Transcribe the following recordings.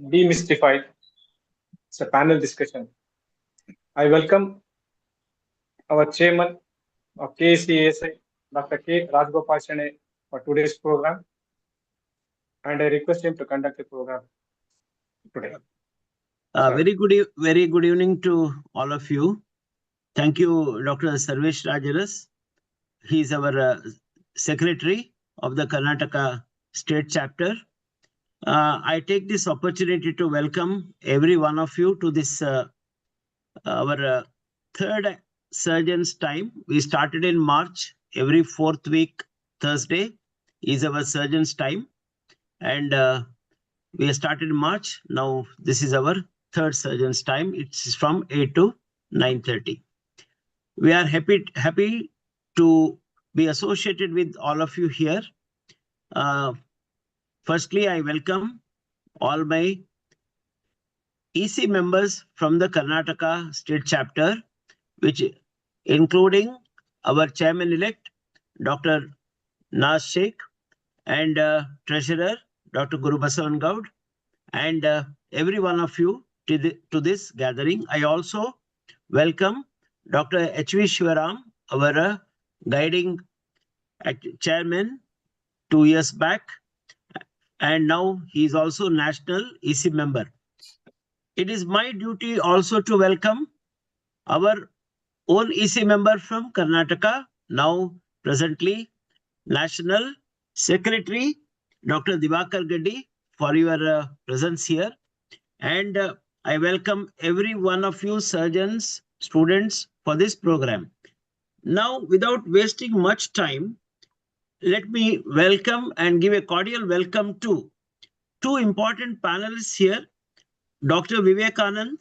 Demystified. It's a panel discussion. I welcome our chairman of KSC Dr. K. Rajgopal Shane, for today's program, and I request him to conduct the program today. Very good evening to all of you. Thank you, Dr. Sarvesh Rajaras. He is our secretary of the Karnataka State Chapter. I take this opportunity to welcome every one of you to this our third Surgeon's Time. We started in March. Every fourth week, Thursday, is our Surgeon's Time. And we started in March. Now, this is our third Surgeon's Time. It's from 8 to 9:30. We are happy to be associated with all of you here. Firstly, I welcome all my EC members from the Karnataka State Chapter, which including our chairman-elect, Dr. Naz Sheikh, and treasurer, Dr. Guru Basavan Gaud, and every one of you to this gathering. I also welcome Dr. H.V. Shivaram, our guiding chairman 2 years back, and now he is also national EC member. It is my duty also to welcome our own EC member from Karnataka, now presently National Secretary, Dr. Divakar Gaddi, for your presence here. And I welcome every one of you surgeons, students for this program. Now, without wasting much time, let me welcome and give a cordial welcome to two important panelists here. Dr. Vivekananda,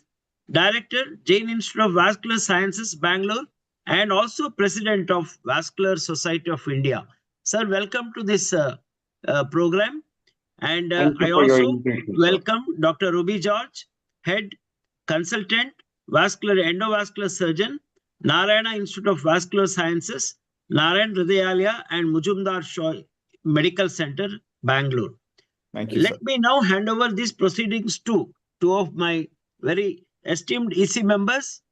Director, Jain Institute of Vascular Sciences, Bangalore, and also President of Vascular Society of India. Sir, welcome to this program. And I also welcome Dr. Robbi George, Head Consultant, Vascular Endovascular Surgeon, Narayana Institute of Vascular Sciences, Narayana Hrudayalaya and Mazumdar Medical Center, Bangalore. Thank you, Let me now hand over these proceedings to two of my very esteemed EC members,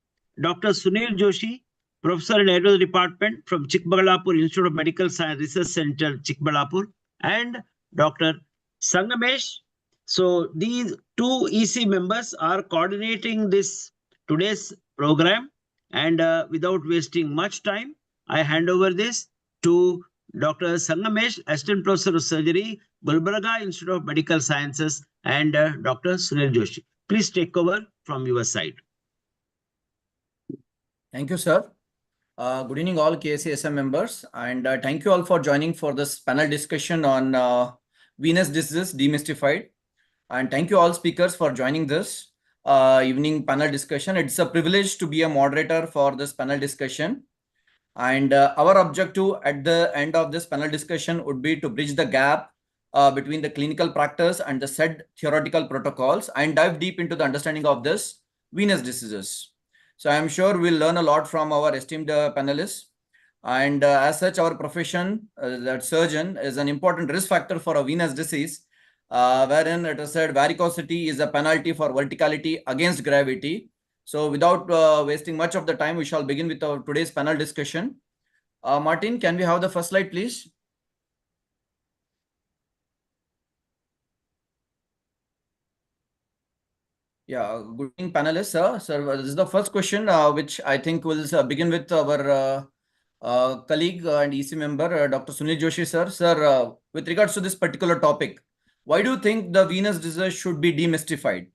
Dr. Sunil Joshi, Professor in Aero Department from Chikkaballapura Institute of Medical Science Research Center, Chikkaballapura, and Dr. Sangamesh. So these two EC members are coordinating today's program, and without wasting much time, I hand over this to Dr. Sangamesh, Assistant Professor of Surgery, Gulbarga Institute of Medical Sciences, and Dr. Sunil Joshi. Please take over from your side. Thank you, sir. Good evening, all KSC members, and thank you all for joining for this panel discussion on venous diseases demystified. And thank you all speakers for joining this evening panel discussion. It's a privilege to be a moderator for this panel discussion. And our objective at the end of this panel discussion would be to bridge the gap between the clinical practice and the said theoretical protocols and dive deep into the understanding of this venous diseases. So I am sure we'll learn a lot from our esteemed panelists. And as such, our profession, that surgeon, is an important risk factor for a venous disease, wherein it is said varicosity is a penalty for verticality against gravity. So without wasting much of the time, we shall begin with our today's panel discussion. Martin, can we have the first slide, please? Yeah, good evening, panelists, sir. Sir, this is the first question, which I think will begin with our colleague and EC member, Dr. Sunil Joshi, sir. Sir, with regards to this particular topic, why do you think the venous disease should be demystified?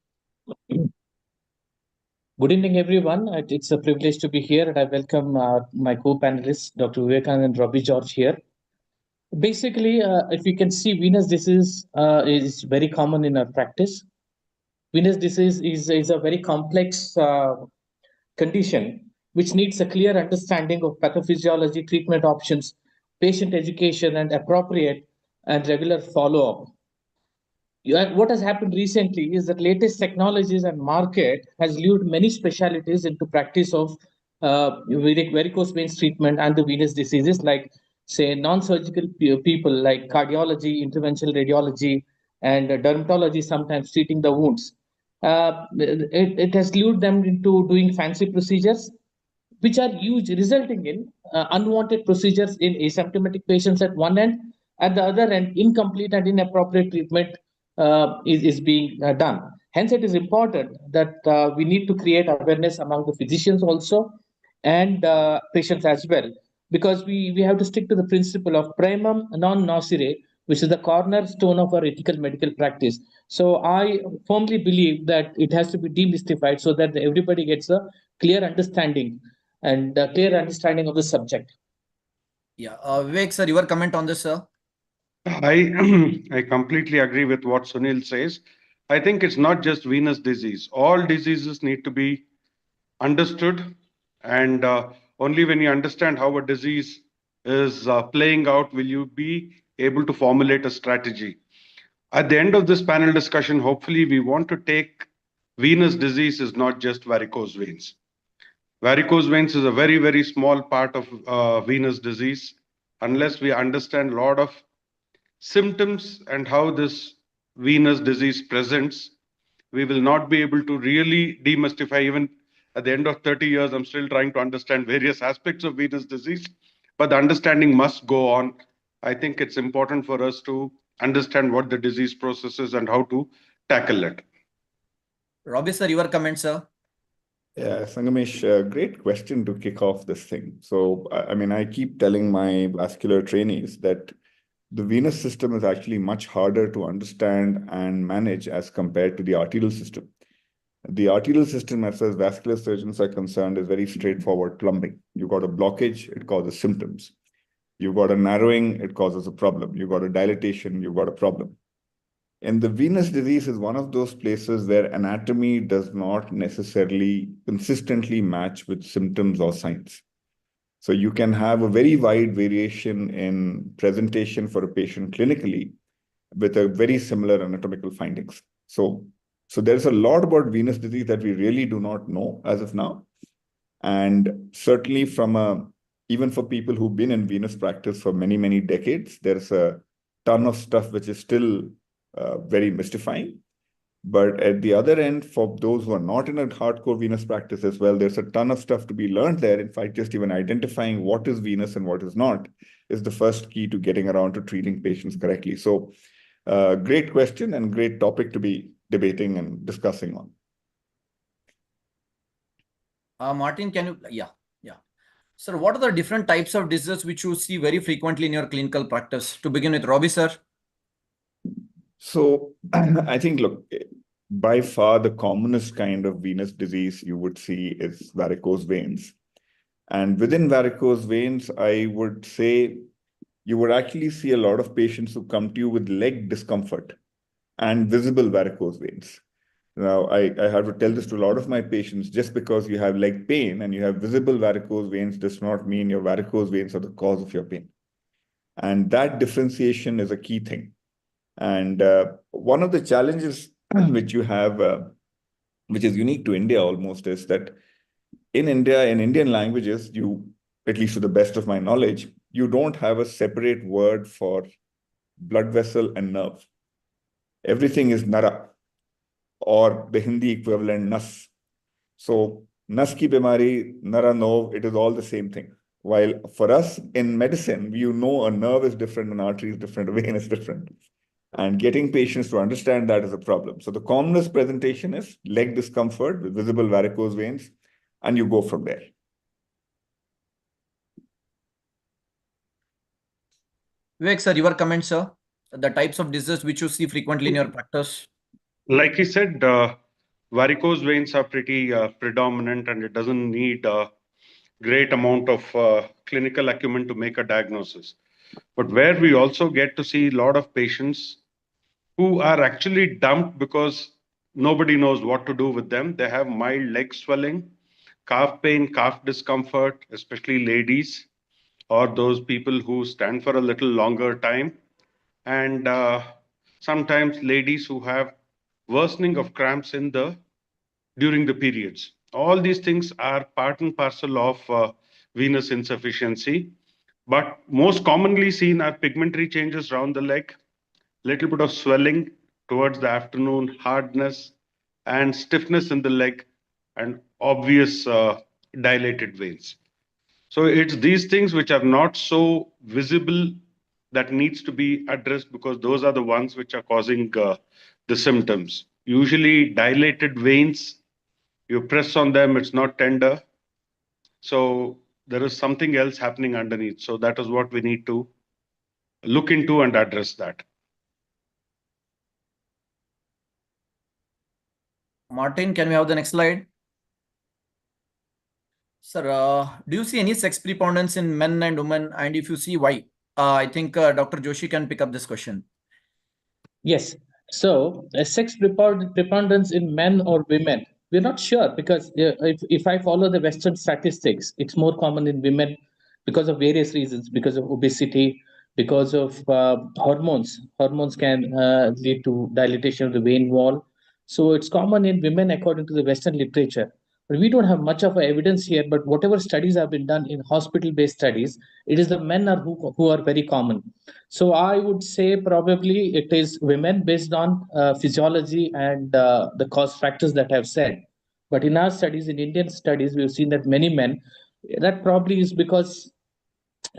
Good evening, everyone. It's a privilege to be here, and I welcome my co-panelists, Dr. Vivekananda and Robbi George here. Basically, if you can see, venous disease is very common in our practice. Venous disease is a very complex condition which needs a clear understanding of pathophysiology, treatment options, patient education, and appropriate and regular follow-up. What has happened recently is that latest technologies and market has lured many specialties into practice of varicose veins treatment and the venous diseases, like say non-surgical people like cardiology, interventional radiology, and dermatology sometimes treating the wounds. It has lured them into doing fancy procedures, which are huge, resulting in unwanted procedures in asymptomatic patients at one end. At the other end, incomplete and inappropriate treatment is being done. Hence, it is important that we need to create awareness among the physicians also and patients as well, because we have to stick to the principle of primum non nocere, which is the cornerstone of our ethical medical practice. So I firmly believe that it has to be demystified so that everybody gets a clear understanding and a clear understanding of the subject. Yeah, Vivek sir, your comment on this, sir? I completely agree with what Sunil says. I think it's not just venous disease. All diseases need to be understood, and only when you understand how a disease is playing out will you be able to formulate a strategy. At the end of this panel discussion, hopefully, we want to take venous disease is not just varicose veins. Varicose veins is a very, very small part of venous disease. Unless we understand a lot of symptoms and how this venous disease presents, we will not be able to really demystify. Even at the end of 30 years, I'm still trying to understand various aspects of venous disease, but the understanding must go on. I think it's important for us to understand what the disease process is and how to tackle it. Robbi sir, your comment, sir? Yeah, Sangamesh, great question to kick off this thing. So, I mean, I keep telling my vascular trainees that the venous system is actually much harder to understand and manage as compared to the arterial system. The arterial system, as far as vascular surgeons are concerned, is very straightforward plumbing. You got a blockage, it causes symptoms. You got a narrowing, it causes a problem. You got a dilatation, you got a problem. And the venous disease is one of those places where anatomy does not necessarily consistently match with symptoms or signs. So you can have a very wide variation in presentation for a patient clinically with a very similar anatomical findings. So there's a lot about venous disease that we really do not know as of now. And certainly even for people who've been in venous practice for many, many decades, there's a ton of stuff which is still very mystifying. But at the other end, for those who are not in a hardcore venous practice as well, there's a ton of stuff to be learned there. In fact, just even identifying what is venous and what is not is the first key to getting around to treating patients correctly. So great question and great topic to be debating and discussing on. Martin, can you? Yeah. Sir, what are the different types of diseases which you see very frequently in your clinical practice? To begin with, Robbi, sir. So I think, look, by far the commonest kind of venous disease you would see is varicose veins. And within varicose veins, I would say you would actually see a lot of patients who come to you with leg discomfort and visible varicose veins. Now, I have to tell this to a lot of my patients, just because you have leg pain and you have visible varicose veins does not mean your varicose veins are the cause of your pain. And that differentiation is a key thing. And one of the challenges which you have, which is unique to India almost, is that in India, in Indian languages, you, at least to the best of my knowledge, you don't have a separate word for blood vessel and nerve. Everything is nara, or the Hindi equivalent nas. So nas ki bimari, nara nerve, it is all the same thing. While for us in medicine, you know a nerve is different, an artery is different, a vein is different. And getting patients to understand that is a problem. So the commonest presentation is leg discomfort with visible varicose veins, and you go from there. Vivek, sir, your comment, sir. The types of diseases which you see frequently in your practice. Like he said, varicose veins are pretty predominant, and it doesn't need a great amount of clinical acumen to make a diagnosis. But where we also get to see a lot of patients who are actually dumped because nobody knows what to do with them. They have mild leg swelling, calf pain, calf discomfort, especially ladies or those people who stand for a little longer time. And sometimes ladies who have worsening of cramps during the periods. All these things are part and parcel of venous insufficiency. But most commonly seen are pigmentary changes around the leg, little bit of swelling, towards the afternoon, hardness and stiffness in the leg, and obvious dilated veins. So it's these things which are not so visible that needs to be addressed, because those are the ones which are causing the symptoms. Usually dilated veins, you press on them, it's not tender. So there is something else happening underneath. So that is what we need to look into and address that. Martin, can we have the next slide? Sir, do you see any sex preponderance in men and women? And if you see, why? I think Dr. Joshi can pick up this question. Yes. So, a sex preponderance in men or women, we're not sure, because if I follow the Western statistics, it's more common in women because of various reasons, because of obesity, because of hormones. Hormones can lead to dilatation of the vein wall. So it's common in women according to the Western literature. But we don't have much of evidence here, but whatever studies have been done in hospital-based studies, it is the men who are very common. So I would say probably it is women based on physiology and the cause factors that I've said. But in our studies, in Indian studies, we've seen that many men, that probably is because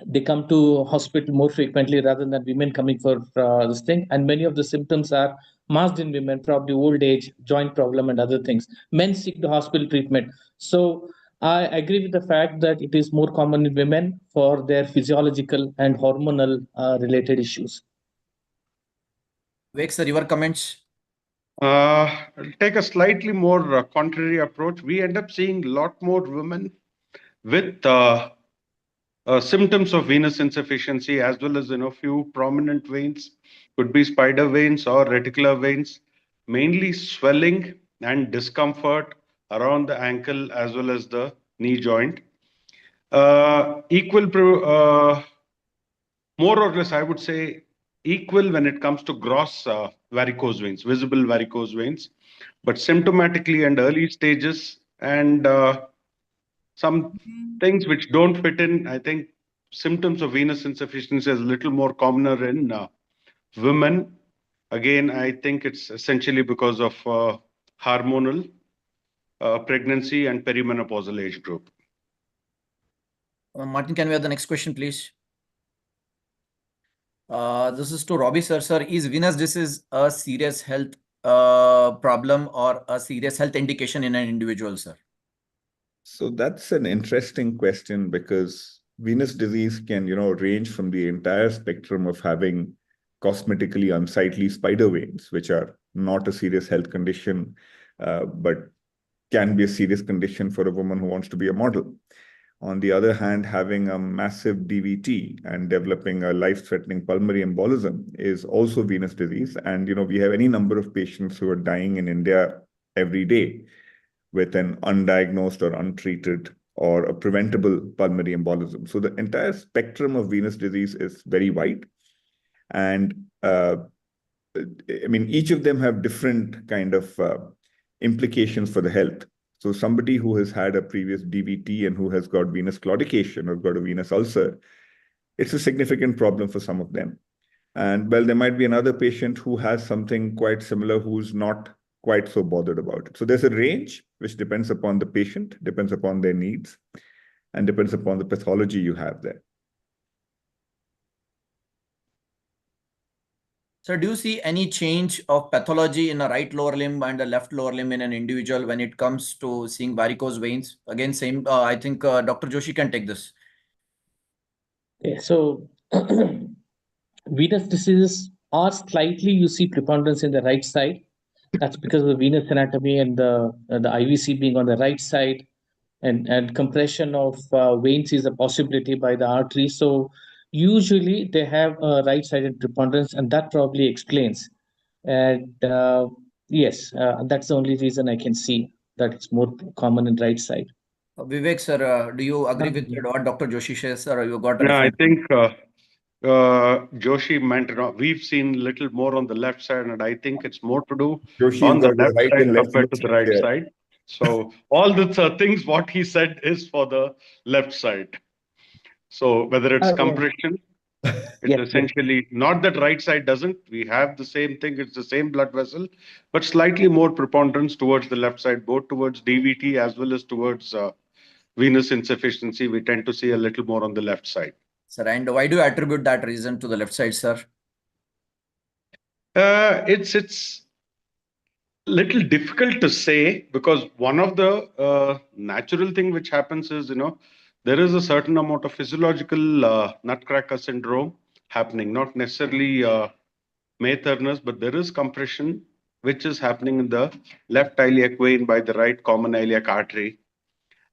they come to hospital more frequently rather than women coming for this thing. And many of the symptoms are masked in women, probably old age, joint problem, and other things. Men seek the hospital treatment. So I agree with the fact that it is more common in women for their physiological and hormonal related issues. Vivek, sir, your comments? Take a slightly more contrary approach. We end up seeing a lot more women with symptoms of venous insufficiency, as well as few prominent veins, could be spider veins or reticular veins, mainly swelling and discomfort around the ankle as well as the knee joint. More or less, I would say equal when it comes to gross varicose veins, visible varicose veins, but symptomatically and early stages, and some things which don't fit in. I think symptoms of venous insufficiency is a little more commoner in women. Again, I think it's essentially because of hormonal pregnancy and perimenopausal age group. Martin, can we have the next question, please? This is to Robbi, sir. Sir, is venous disease a serious health problem or a serious health indication in an individual, sir? So that's an interesting question, because venous disease can, range from the entire spectrum of having cosmetically unsightly spider veins, which are not a serious health condition, but can be a serious condition for a woman who wants to be a model. On the other hand, having a massive DVT and developing a life-threatening pulmonary embolism is also venous disease. And, we have any number of patients who are dying in India every day with an undiagnosed or untreated or a preventable pulmonary embolism. So the entire spectrum of venous disease is very wide. And each of them have different kind of implications for the health. So somebody who has had a previous DVT and who has got venous claudication or got a venous ulcer, it's a significant problem for some of them. And well, there might be another patient who has something quite similar who's not quite so bothered about it. So there's a range which depends upon the patient, depends upon their needs, and depends upon the pathology you have there. So do you see any change of pathology in a right lower limb and a left lower limb in an individual when it comes to seeing varicose veins? Again, same, I think Dr. Joshi can take this. Okay, so venous diseases are slightly, you see preponderance in the right side. That's because of the venous anatomy and the IVC being on the right side, and compression of veins is a possibility by the artery. So usually they have a right-sided preponderance, and that probably explains. And yes, that's the only reason I can see that it's more common in right side. Vivek, sir, do you agree with what Dr. Joshi says, or you got a Yeah, I different? think Joshi meant, we've seen little more on the left side, and I think it's more to do Joshi, on you've the got your left right side and left compared to the right there. side. So all the things what he said is for the left side. So whether it's compression It's essentially not that right side doesn't. We have the same thing. It's the same blood vessel, but slightly more preponderance towards the left side, both towards DVT as well as towards venous insufficiency. We tend to see a little more on the left side. Sir, and why do you attribute that reason to the left side, sir? It's little difficult to say, because one of the natural thing which happens is, there is a certain amount of physiological nutcracker syndrome happening, not necessarily May Turner's, but there is compression which is happening in the left iliac vein by the right common iliac artery.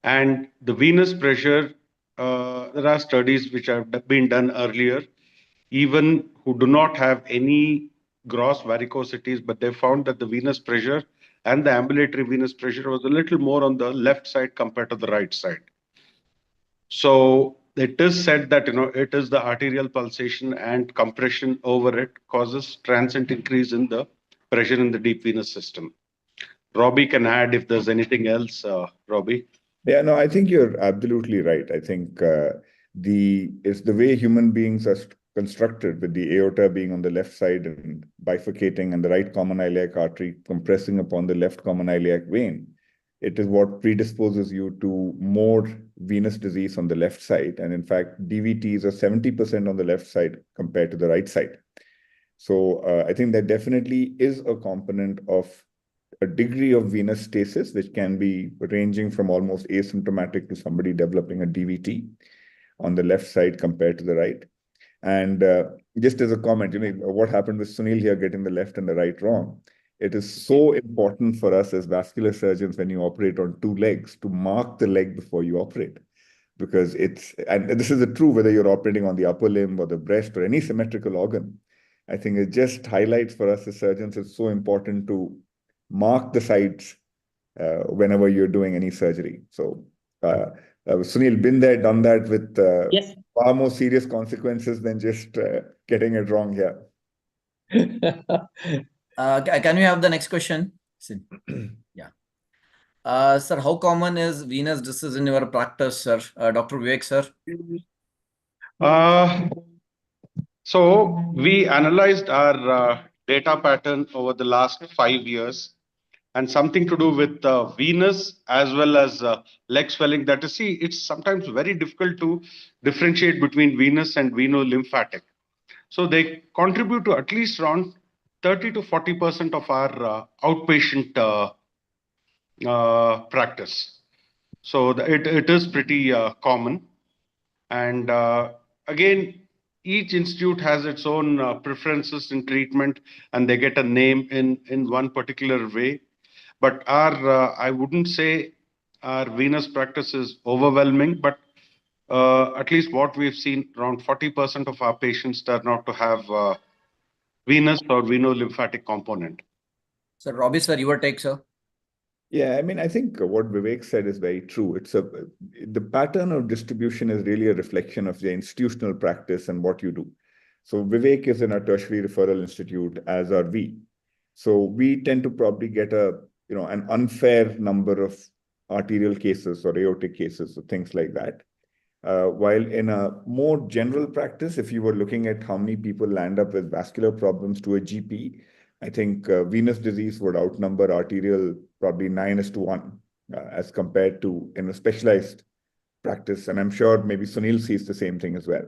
And the venous pressure, there are studies which have been done earlier, even who do not have any gross varicosities, but they found that the venous pressure and the ambulatory venous pressure was a little more on the left side compared to the right side. So it is said that, it is the arterial pulsation and compression over it causes transient increase in the pressure in the deep venous system. Robbi can add if there's anything else, Robbi. Yeah, no, I think you're absolutely right. I think it's the way human beings are constructed, with the aorta being on the left side and bifurcating, and the right common iliac artery compressing upon the left common iliac vein. It is what predisposes you to more venous disease on the left side. And in fact, DVTs are 70% on the left side compared to the right side. So I think that definitely is a component of a degree of venous stasis, which can be ranging from almost asymptomatic to somebody developing a DVT on the left side compared to the right. And just as a comment, what happened with Sunil here, getting the left and the right wrong. It is so important for us as vascular surgeons, when you operate on two legs, to mark the leg before you operate. Because and this is true whether you're operating on the upper limb or the breast or any symmetrical organ. I think it just highlights for us as surgeons, it's so important to mark the sides whenever you're doing any surgery. So Sunil, been there, done that with far more serious consequences than just getting it wrong here. Can we have the next question? Yeah. Sir, how common is venous disease in your practice, sir? Dr. Vivek, sir? So we analyzed our data pattern over the last 5 years, and something to do with venous as well as leg swelling. That is, it's sometimes very difficult to differentiate between venous and veno-lymphatic. So they contribute to at least around 30 to 40% of our outpatient practice. So it is pretty common. And again, each institute has its own preferences in treatment, and they get a name in one particular way. But I wouldn't say our venous practice is overwhelming, but at least what we've seen, around 40% of our patients turn out to have venous or veno-lymphatic component. So Robbi, sir, your take, sir? Yeah, I mean, I think what Vivek said is very true. The pattern of distribution is really a reflection of the institutional practice and what you do. So Vivek is in a tertiary referral institute, as are we. So we tend to probably get an unfair number of arterial cases or aortic cases or things like that. While in a more general practice, if you were looking at how many people land up with vascular problems to a GP, I think venous disease would outnumber arterial probably 9:1 as compared to in a specialized practice. And I'm sure maybe Sunil sees the same thing as well.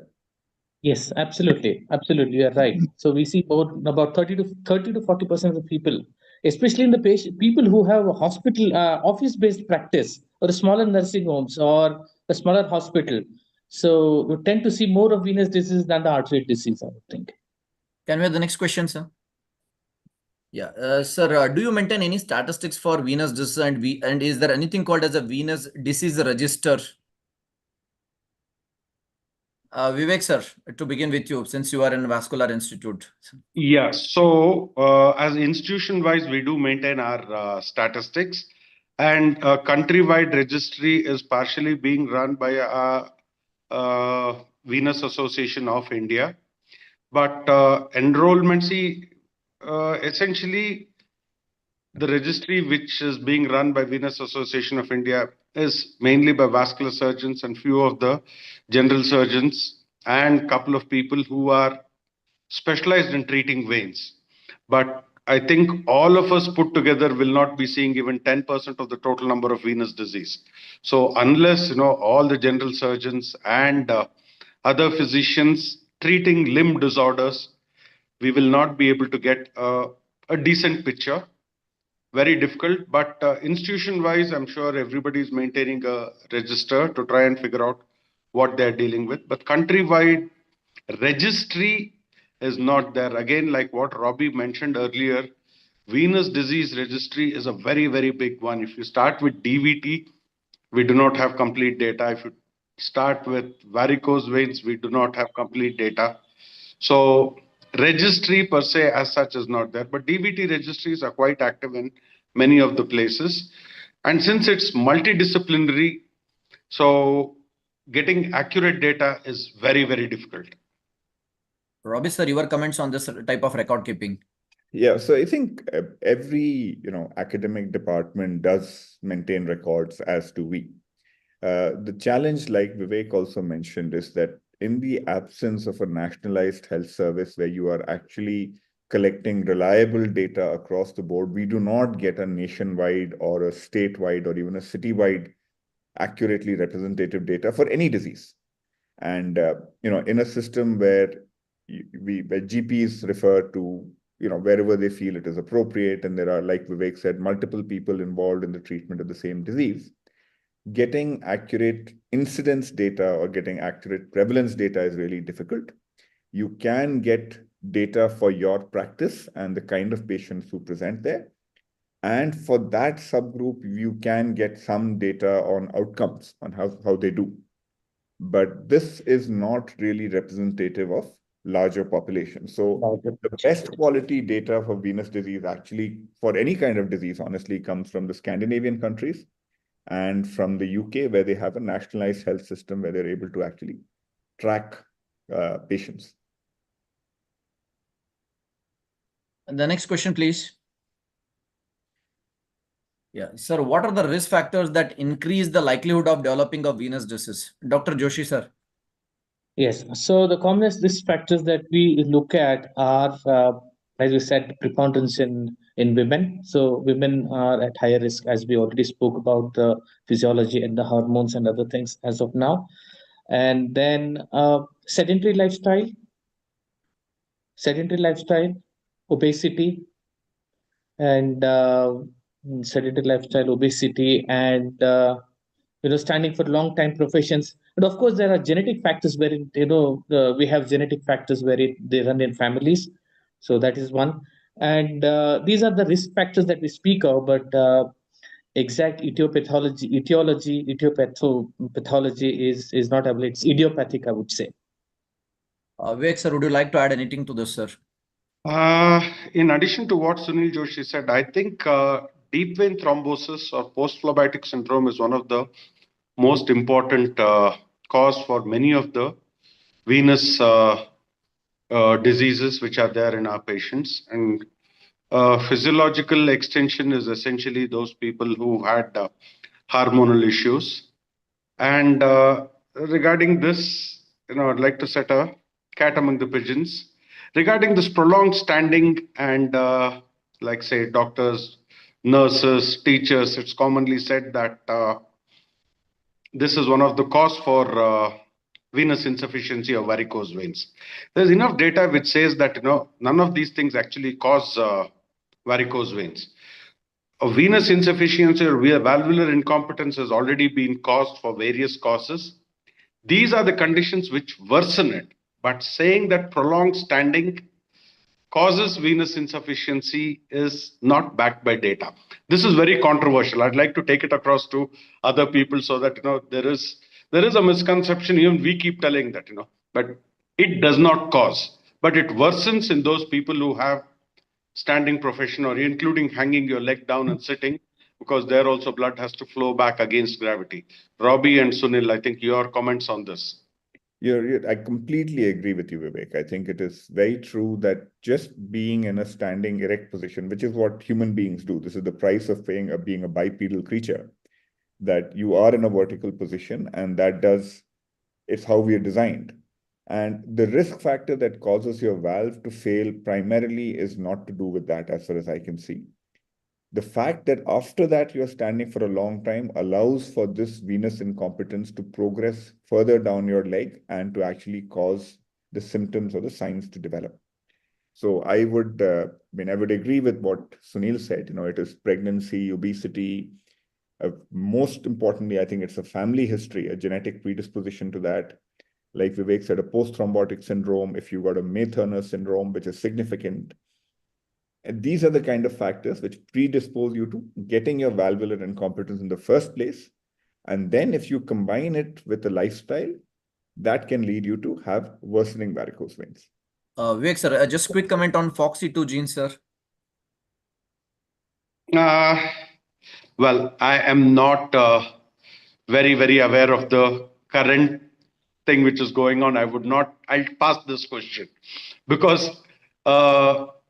Yes, absolutely. Absolutely. You're right. So we see about 30 to 40% of the people, especially in the people who have a hospital, office-based practice, or smaller nursing homes or a smaller hospital. So we tend to see more of venous disease than the arterial disease, I would think. Can we have the next question, sir? Yeah, sir, do you maintain any statistics for venous disease, and is there anything called as a venous disease register? Vivek, sir, to begin with you, since you are in Vascular Institute. Yeah, so as institution-wise, we do maintain our statistics, and a countrywide registry is partially being run by Venous Association of India. But enrollment, essentially, the registry which is being run by Venous Association of India is mainly by vascular surgeons and few of the general surgeons. and couple of people who are specialized in treating veins. But I think all of us put together will not be seeing even 10% of the total number of venous disease. So unless, all the general surgeons and other physicians treating limb disorders, we will not be able to get a decent picture. Very difficult, but institution-wise, I'm sure everybody is maintaining a register to try and figure out what they're dealing with. But countrywide registry is not there. Again, like what Robbi mentioned earlier, venous disease registry is a very, very big one. If you start with DVT, we do not have complete data. If you start with varicose veins, we do not have complete data. So registry per se as such is not there, but DVT registries are quite active in many of the places. And since it's multidisciplinary, so getting accurate data is very, very difficult. Robbi sir, your comments on this type of record keeping? Yeah, so I think every academic department does maintain records, as do we. The challenge, like Vivek also mentioned, is that in the absence of a nationalized health service where you are actually collecting reliable data across the board, we do not get a nationwide or a statewide or even a citywide accurately representative data for any disease. And in a system where where GPs refer to wherever they feel it is appropriate, and there are, like Vivek said, multiple people involved in the treatment of the same disease, getting accurate incidence data or getting accurate prevalence data is really difficult. You can get data for your practice and the kind of patients who present there. And for that subgroup, you can get some data on outcomes, on how they do. But this is not really representative of larger populations. So the best quality data for venous disease, actually, for any kind of disease, honestly, comes from the Scandinavian countries and from the UK, where they have a nationalized health system where they're able to actually track patients. The next question, please. Yeah, sir, what are the risk factors that increase the likelihood of developing a venous disease? Dr. Joshi, sir. Yes, so the commonest risk factors that we look at are, as we said, preponderance in women. So women are at higher risk, as we already spoke about the physiology and the hormones and other things as of now. And then sedentary lifestyle, obesity, and sedentary lifestyle, obesity, and standing for long time professions. And of course, there are genetic factors wherein we have genetic factors where they run in families. So that is one. And these are the risk factors that we speak of, but exact etiology is not available. It's idiopathic, I would say. Vivek, sir, would you like to add anything to this, sir? In addition to what Sunil Joshi said, I think deep vein thrombosis or post-phlebitic syndrome is one of the most important cause for many of the venous diseases which are there in our patients. And physiological extension is essentially those people who had hormonal issues. And regarding this, I'd like to set a cat among the pigeons. Regarding this prolonged standing and like say doctors, nurses, teachers, it's commonly said that this is one of the cause for venous insufficiency or varicose veins. There's enough data which says that none of these things actually cause varicose veins. A venous insufficiency or valvular incompetence has already been caused for various causes. These are the conditions which worsen it. But saying that prolonged standing causes venous insufficiency is not backed by data. This is very controversial. I'd like to take it across to other people so that there is a misconception. Even we keep telling that but it does not cause, but it worsens in those people who have standing profession, or including hanging your leg down and sitting, because there also blood has to flow back against gravity. Robbi and Sunil, I think your comments on this. I completely agree with you, Vivek. I think it is very true that just being in a standing erect position, which is what human beings do, this is the price of being a bipedal creature, that you are in a vertical position, and it's how we are designed. And the risk factor that causes your valve to fail primarily is not to do with that, as far as I can see. The fact that after that you're standing for a long time allows for this venous incompetence to progress further down your leg and to actually cause the symptoms or the signs to develop. So I would, I would agree with what Sunil said. It is pregnancy, obesity. Most importantly, I think it's a family history, a genetic predisposition to that. Like Vivek said, a post-thrombotic syndrome, if you've got a May-Turner syndrome, which is significant. And these are the kind of factors which predispose you to getting your valvular incompetence in the first place. And then if you combine it with a lifestyle, that can lead you to have worsening varicose veins. Vivek sir, just quick comment on FOXC2 gene, sir. Well, I am not very, very aware of the current thing which is going on. I'll pass this question because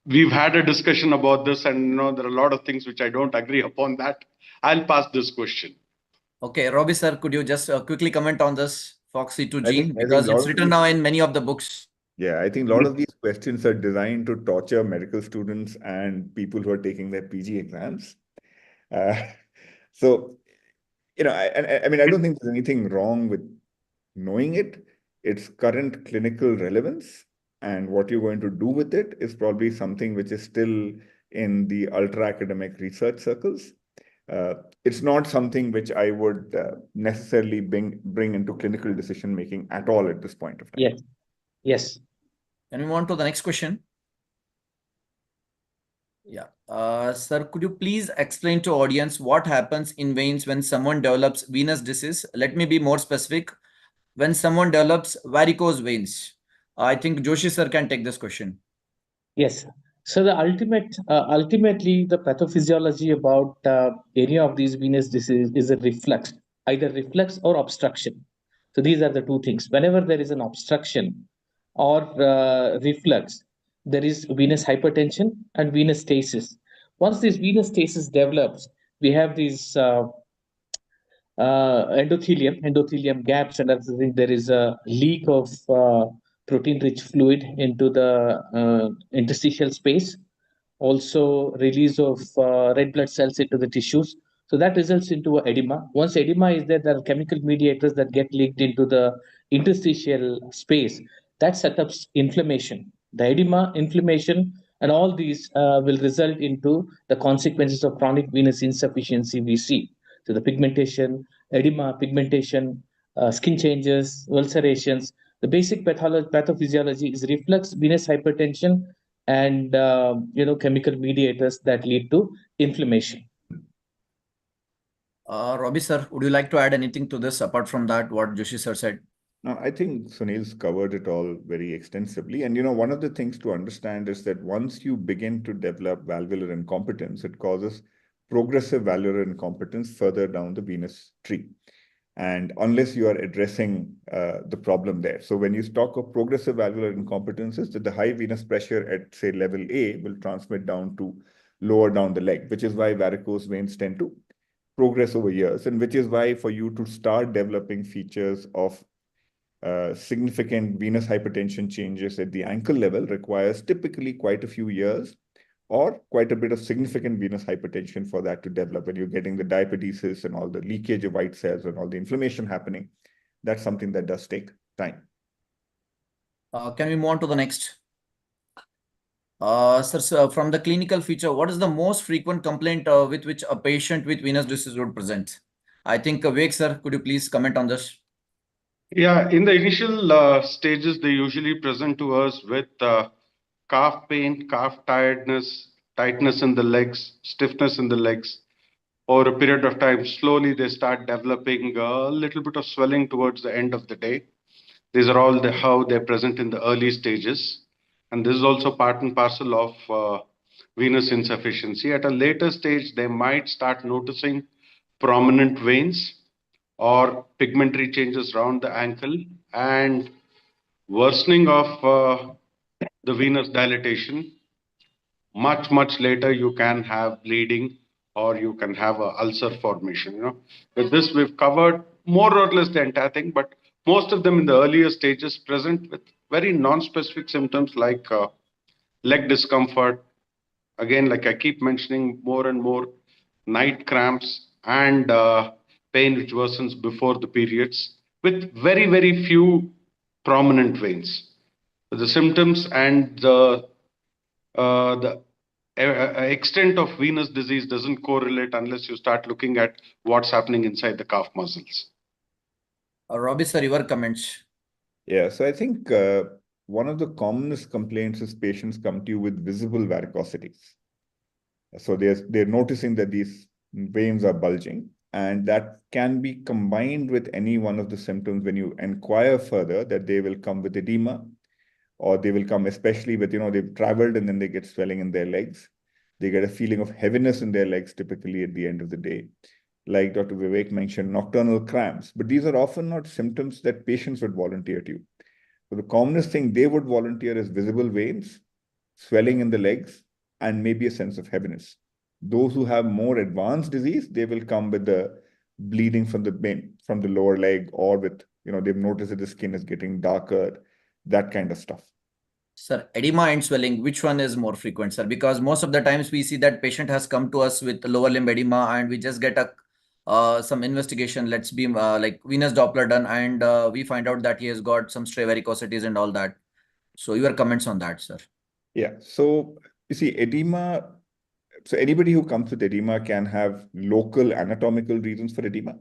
we've had a discussion about this and there are a lot of things which I don't agree upon that. I'll pass this question. Okay, Robbi sir, could you just quickly comment on this FOXC2 gene? Because it's written these, now in many of the books. Yeah, I think a lot of these questions are designed to torture medical students and people who are taking their PG exams. So, I don't think there's anything wrong with knowing it. Its current clinical relevance and what you're going to do with it is probably something which is still in the ultra-academic research circles. It's not something which I would necessarily bring into clinical decision-making at all at this point of time. Yes. Yes. Can we move on to the next question? Yeah. Sir, could you please explain to audience what happens in veins when someone develops venous disease? Let me be more specific. When someone develops varicose veins. I think Joshi sir can take this question. Yes. So the ultimately, the pathophysiology about any of these venous disease is a reflux, either reflux or obstruction. So these are the two things. Whenever there is an obstruction or reflux, there is venous hypertension and venous stasis. Once this venous stasis develops, we have these endothelium gaps, and there is a leak of protein-rich fluid into the interstitial space. Also, release of red blood cells into the tissues. So that results into edema. Once edema is there, there are chemical mediators that get leaked into the interstitial space. That sets up inflammation. The edema, inflammation, and all these will result into the consequences of chronic venous insufficiency we see. So the pigmentation, edema, pigmentation, skin changes, ulcerations. The basic pathophysiology is reflux, venous hypertension, and chemical mediators that lead to inflammation. Robbi sir, would you like to add anything to this apart from that what Joshi sir said? No, I think Sunil's covered it all very extensively. And one of the things to understand is that once you begin to develop valvular incompetence, it causes progressive valvular incompetence further down the venous tree. And unless you are addressing the problem there. So when you talk of progressive valvular incompetences, that the high venous pressure at, say, level A will transmit down to lower down the leg, which is why varicose veins tend to progress over years, and which is why for you to start developing features of significant venous hypertension changes at the ankle level requires typically quite a few years or quite a bit of significant venous hypertension for that to develop. When you're getting the diapedesis and all the leakage of white cells and all the inflammation happening, that's something that does take time. Can we move on to the next? Sir, from the clinical feature, what is the most frequent complaint with which a patient with venous disease would present? I think Vivek sir, could you please comment on this? Yeah, in the initial stages, they usually present to us with calf pain, calf tiredness, tightness in the legs, stiffness in the legs. Over a period of time, slowly they start developing a little bit of swelling towards the end of the day. These are all how they're present in the early stages. And this is also part and parcel of venous insufficiency. At a later stage, they might start noticing prominent veins or pigmentary changes around the ankle and worsening of the venous dilatation. Much later, you can have bleeding or you can have an ulcer formation. With this, we've covered more or less the entire thing, but most of them in the earlier stages present with very non-specific symptoms like leg discomfort. Again, like I keep mentioning more and more, night cramps and pain which worsens before the periods with very, very few prominent veins. The symptoms and the extent of venous disease doesn't correlate unless you start looking at what's happening inside the calf muscles. Robbi sir, your comments. Yeah, so I think one of the commonest complaints is patients come to you with visible varicosities. So they're noticing that these veins are bulging, and that can be combined with any one of the symptoms when you inquire further, that they will come with edema, or they will come especially with, they've traveled and then they get swelling in their legs. They get a feeling of heaviness in their legs typically at the end of the day. Like Dr. Vivek mentioned, nocturnal cramps, but these are often not symptoms that patients would volunteer to you. So the commonest thing they would volunteer is visible veins, swelling in the legs, and maybe a sense of heaviness. Those who have more advanced disease, they will come with the bleeding from the lower leg, or with, they've noticed that the skin is getting darker, that kind of stuff. Sir, edema and swelling, which one is more frequent, sir? Because most of the times we see that patient has come to us with lower limb edema and we just get some investigation, let's be like venous Doppler done, and we find out that he has got some stray varicosities and all that. So your comments on that, sir? Yeah, so you see edema, so anybody who comes with edema can have local anatomical reasons for edema,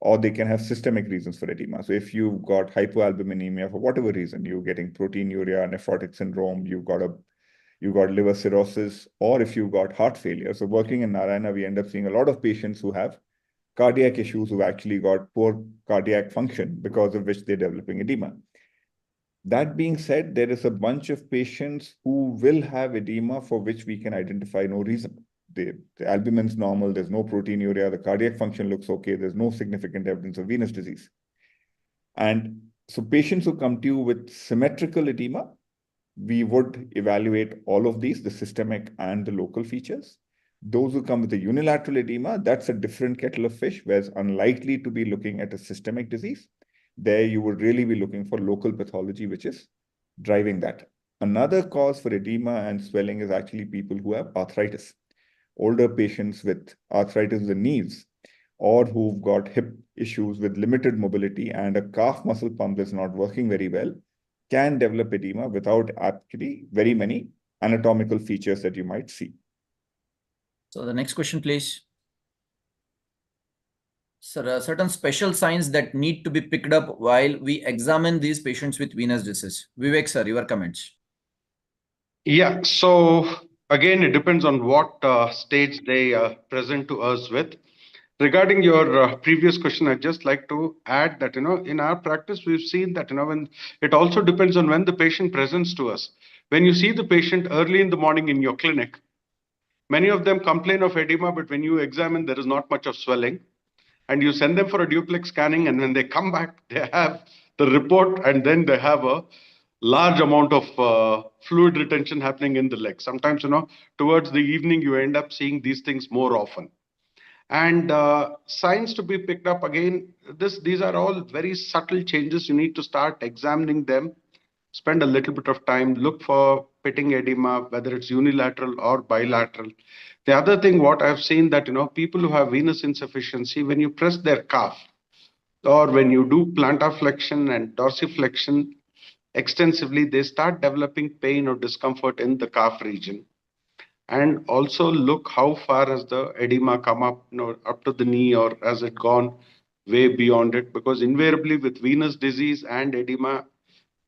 or they can have systemic reasons for edema. So if you've got hypoalbuminemia for whatever reason, you're getting proteinuria, nephrotic syndrome, you've got liver cirrhosis, or if you've got heart failure. So working in Narayana, we end up seeing a lot of patients who have cardiac issues, who've actually got poor cardiac function, because of which they're developing edema. That being said, there is a bunch of patients who will have edema for which we can identify no reason. The albumin's normal, there's no proteinuria, the cardiac function looks okay, there's no significant evidence of venous disease. And so patients who come to you with symmetrical edema, we would evaluate all of these, the systemic and the local features. Those who come with a unilateral edema, that's a different kettle of fish, where it's unlikely to be looking at a systemic disease. There you would really be looking for local pathology, which is driving that. Another cause for edema and swelling is actually people who have arthritis. Older patients with arthritis in the knees, or who've got hip issues with limited mobility and a calf muscle pump is not working very well, can develop edema without actually very many anatomical features that you might see. So the next question, please. Sir, certain special signs that need to be picked up while we examine these patients with venous disease. Vivek sir, your comments. Yeah, so again, it depends on what stage they present to us with. Regarding your previous question, I'd just like to add that, in our practice, we've seen that, when it also depends on when the patient presents to us. When you see the patient early in the morning in your clinic, many of them complain of edema, but when you examine, there is not much of swelling. And you send them for a duplex scanning, and when they come back, they have the report, and then they have a large amount of fluid retention happening in the leg. Sometimes, towards the evening, you end up seeing these things more often. And signs to be picked up again, these are all very subtle changes. You need to start examining them, spend a little bit of time, look for pitting edema, whether it's unilateral or bilateral. The other thing, what I've seen that, people who have venous insufficiency, when you press their calf, or when you do plantar flexion and dorsiflexion extensively, they start developing pain or discomfort in the calf region. And also look how far has the edema come up, up to the knee, or has it gone way beyond it? Because invariably with venous disease and edema,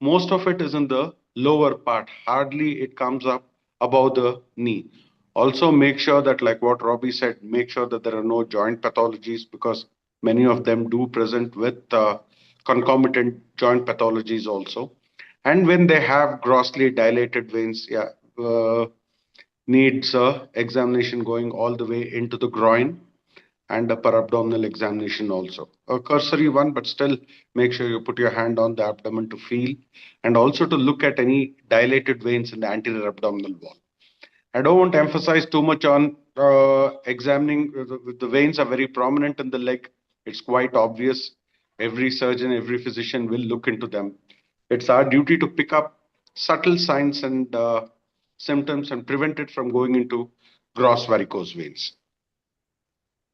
most of it is in the lower part. Hardly it comes up above the knee. Also make sure that, like what Robbi said, make sure that there are no joint pathologies, because many of them do present with concomitant joint pathologies also. And when they have grossly dilated veins, needs examination going all the way into the groin, and a parabdominal examination also. A cursory one, but still make sure you put your hand on the abdomen to feel, and also to look at any dilated veins in the anterior abdominal wall. I don't want to emphasize too much on examining. The veins are very prominent in the leg. It's quite obvious. every surgeon, every physician will look into them. It's our duty to pick up subtle signs and symptoms and prevent it from going into gross varicose veins.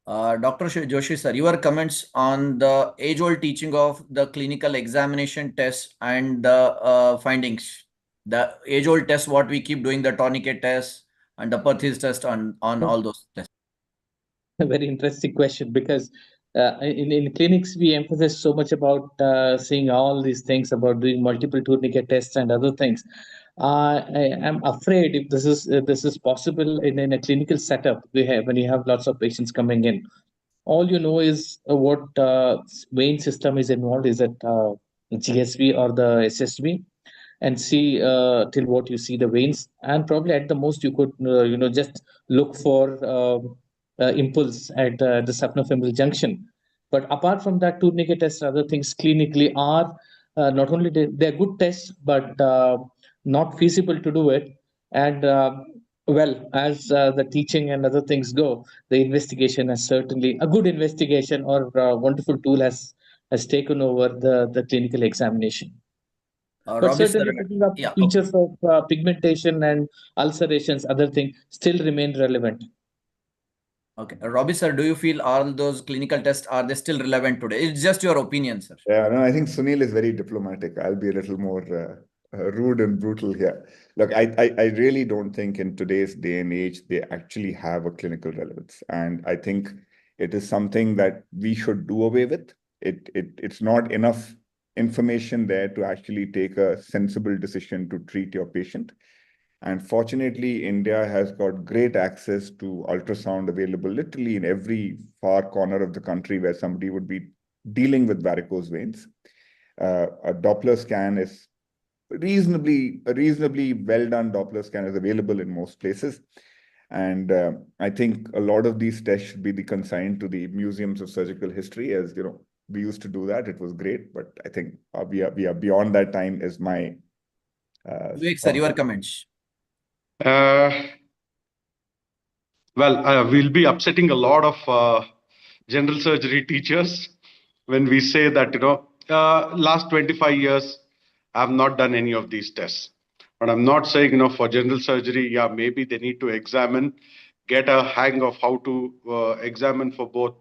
Dr. Joshi, sir, your comments on the age-old teaching of the clinical examination test and the findings. The age-old test, what we keep doing, the tourniquet test and the Perthes test on all those tests. A very interesting question, because in clinics we emphasize so much about saying all these things about doing multiple tourniquet tests and other things. I am afraid if this is possible in a clinical setup we have when you have lots of patients coming in. All you know is what vein system is involved. Is it GSV or the SSV? And see till what you see the veins, and probably at the most you could just look for impulse at the saphenofemoral junction. But apart from that, tourniquet tests, other things clinically are not only they're good tests, but not feasible to do it. And well, as the teaching and other things go, the investigation has certainly a good investigation or wonderful tool has taken over the clinical examination. But Robbi, certainly sir, picking up yeah, features of pigmentation and ulcerations, other things still remain relevant. Okay, Robbi, sir, do you feel all those clinical tests, are they still relevant today? It's just your opinion, sir. Yeah, no, I think Sunil is very diplomatic. I'll be a little more rude and brutal here. Look, I really don't think in today's day and age they actually have a clinical relevance, and I think it is something that we should do away with. It's not enough information there to actually take a sensible decision to treat your patient. And fortunately, India has got great access to ultrasound available literally in every far corner of the country where somebody would be dealing with varicose veins. A Doppler scan is a reasonably well done Doppler scan is available in most places. And I think a lot of these tests should be consigned to the museums of surgical history, as you know, we used to do that. It was great, but I think we are beyond that time. Is my Vivek, sir, your comments. Well, we'll be upsetting a lot of general surgery teachers when we say that, last 25 years, I've not done any of these tests. But I'm not saying, for general surgery, yeah, maybe they need to examine, get a hang of how to examine for both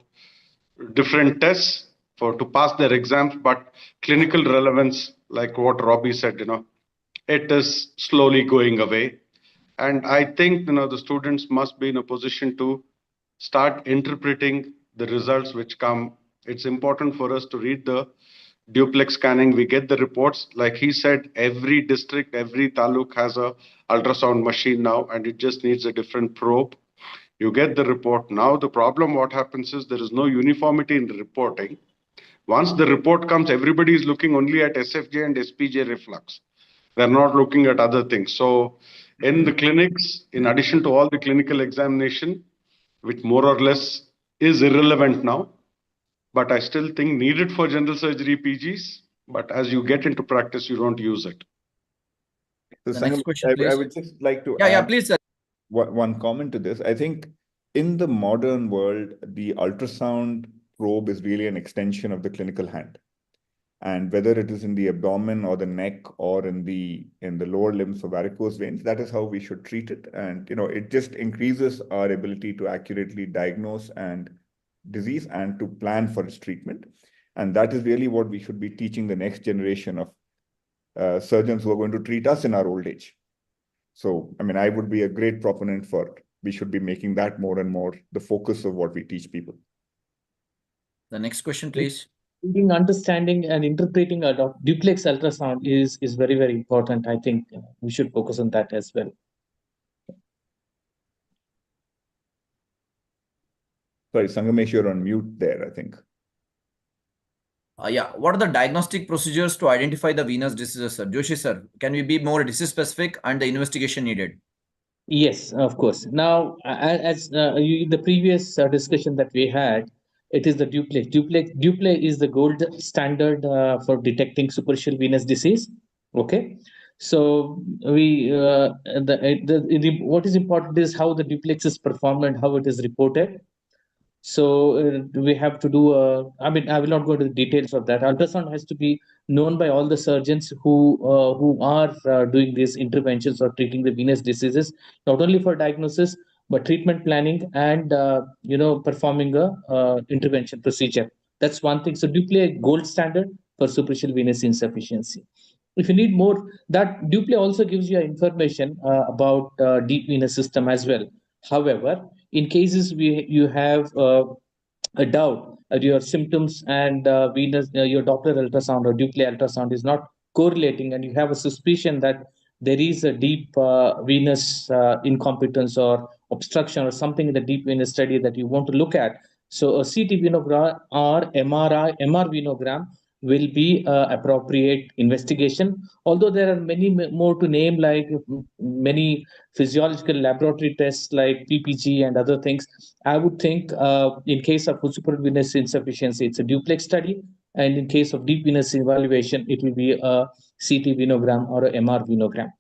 different tests to pass their exams. But clinical relevance, like what Robbi said, it is slowly going away. And I think, the students must be in a position to start interpreting the results which come. It's important for us to read the duplex scanning. We get the reports. Like he said, every district, every taluk has a ultrasound machine now, and it just needs a different probe. You get the report. Now, the problem, what happens is there is no uniformity in the reporting. Once the report comes, everybody is looking only at SFJ and SPJ reflux. They're not looking at other things. So in the clinics, in addition to all the clinical examination, which more or less is irrelevant now, but I still think needed for general surgery PGs. But as you get into practice, you don't use it. So The next question, I please. would just like to Yeah, add please, sir. one comment to this. I think in the modern world, the ultrasound probe is really an extension of the clinical hand. And whether it is in the abdomen or the neck or in the lower limbs for varicose veins, that is how we should treat it. And it just increases our ability to accurately diagnose and disease and to plan for its treatment. And that is really what we should be teaching the next generation of surgeons who are going to treat us in our old age. So, I mean, I would be a great proponent for we should be making that more and more the focus of what we teach people. The next question, please. Understanding and interpreting a duplex ultrasound is very, very important. I think we should focus on that as well. Sorry, Sangamesh, you're on mute there, I think. Yeah, what are the diagnostic procedures to identify the venous diseases, sir? Joshi, sir, can we be more disease specific and the investigation needed? Yes, of course. Now, as in the previous discussion that we had, it is the duplex. Duplex is the gold standard for detecting superficial venous disease. Okay, so we what is important is how the duplex is performed and how it is reported. So we have to do I mean, I will not go into the details of that. Ultrasound has to be known by all the surgeons who are doing these interventions or treating the venous diseases, not only for diagnosis but treatment planning and performing a intervention procedure. That's one thing. So Duplay gold standard for superficial venous insufficiency. If you need more, that Duplay also gives you information about deep venous system as well. However, in cases you have a doubt your symptoms and venous, your Doppler ultrasound or Duplay ultrasound is not correlating, and you have a suspicion that there is a deep venous incompetence or obstruction or something in the deep venous study that you want to look at. So a CT venogram or MR venogram will be appropriate investigation. Although there are many more to name, like many physiological laboratory tests like PPG and other things. I would think in case of superficial venous insufficiency, it's a duplex study. And in case of deep venous evaluation, it will be a CT venogram or a MR venogram.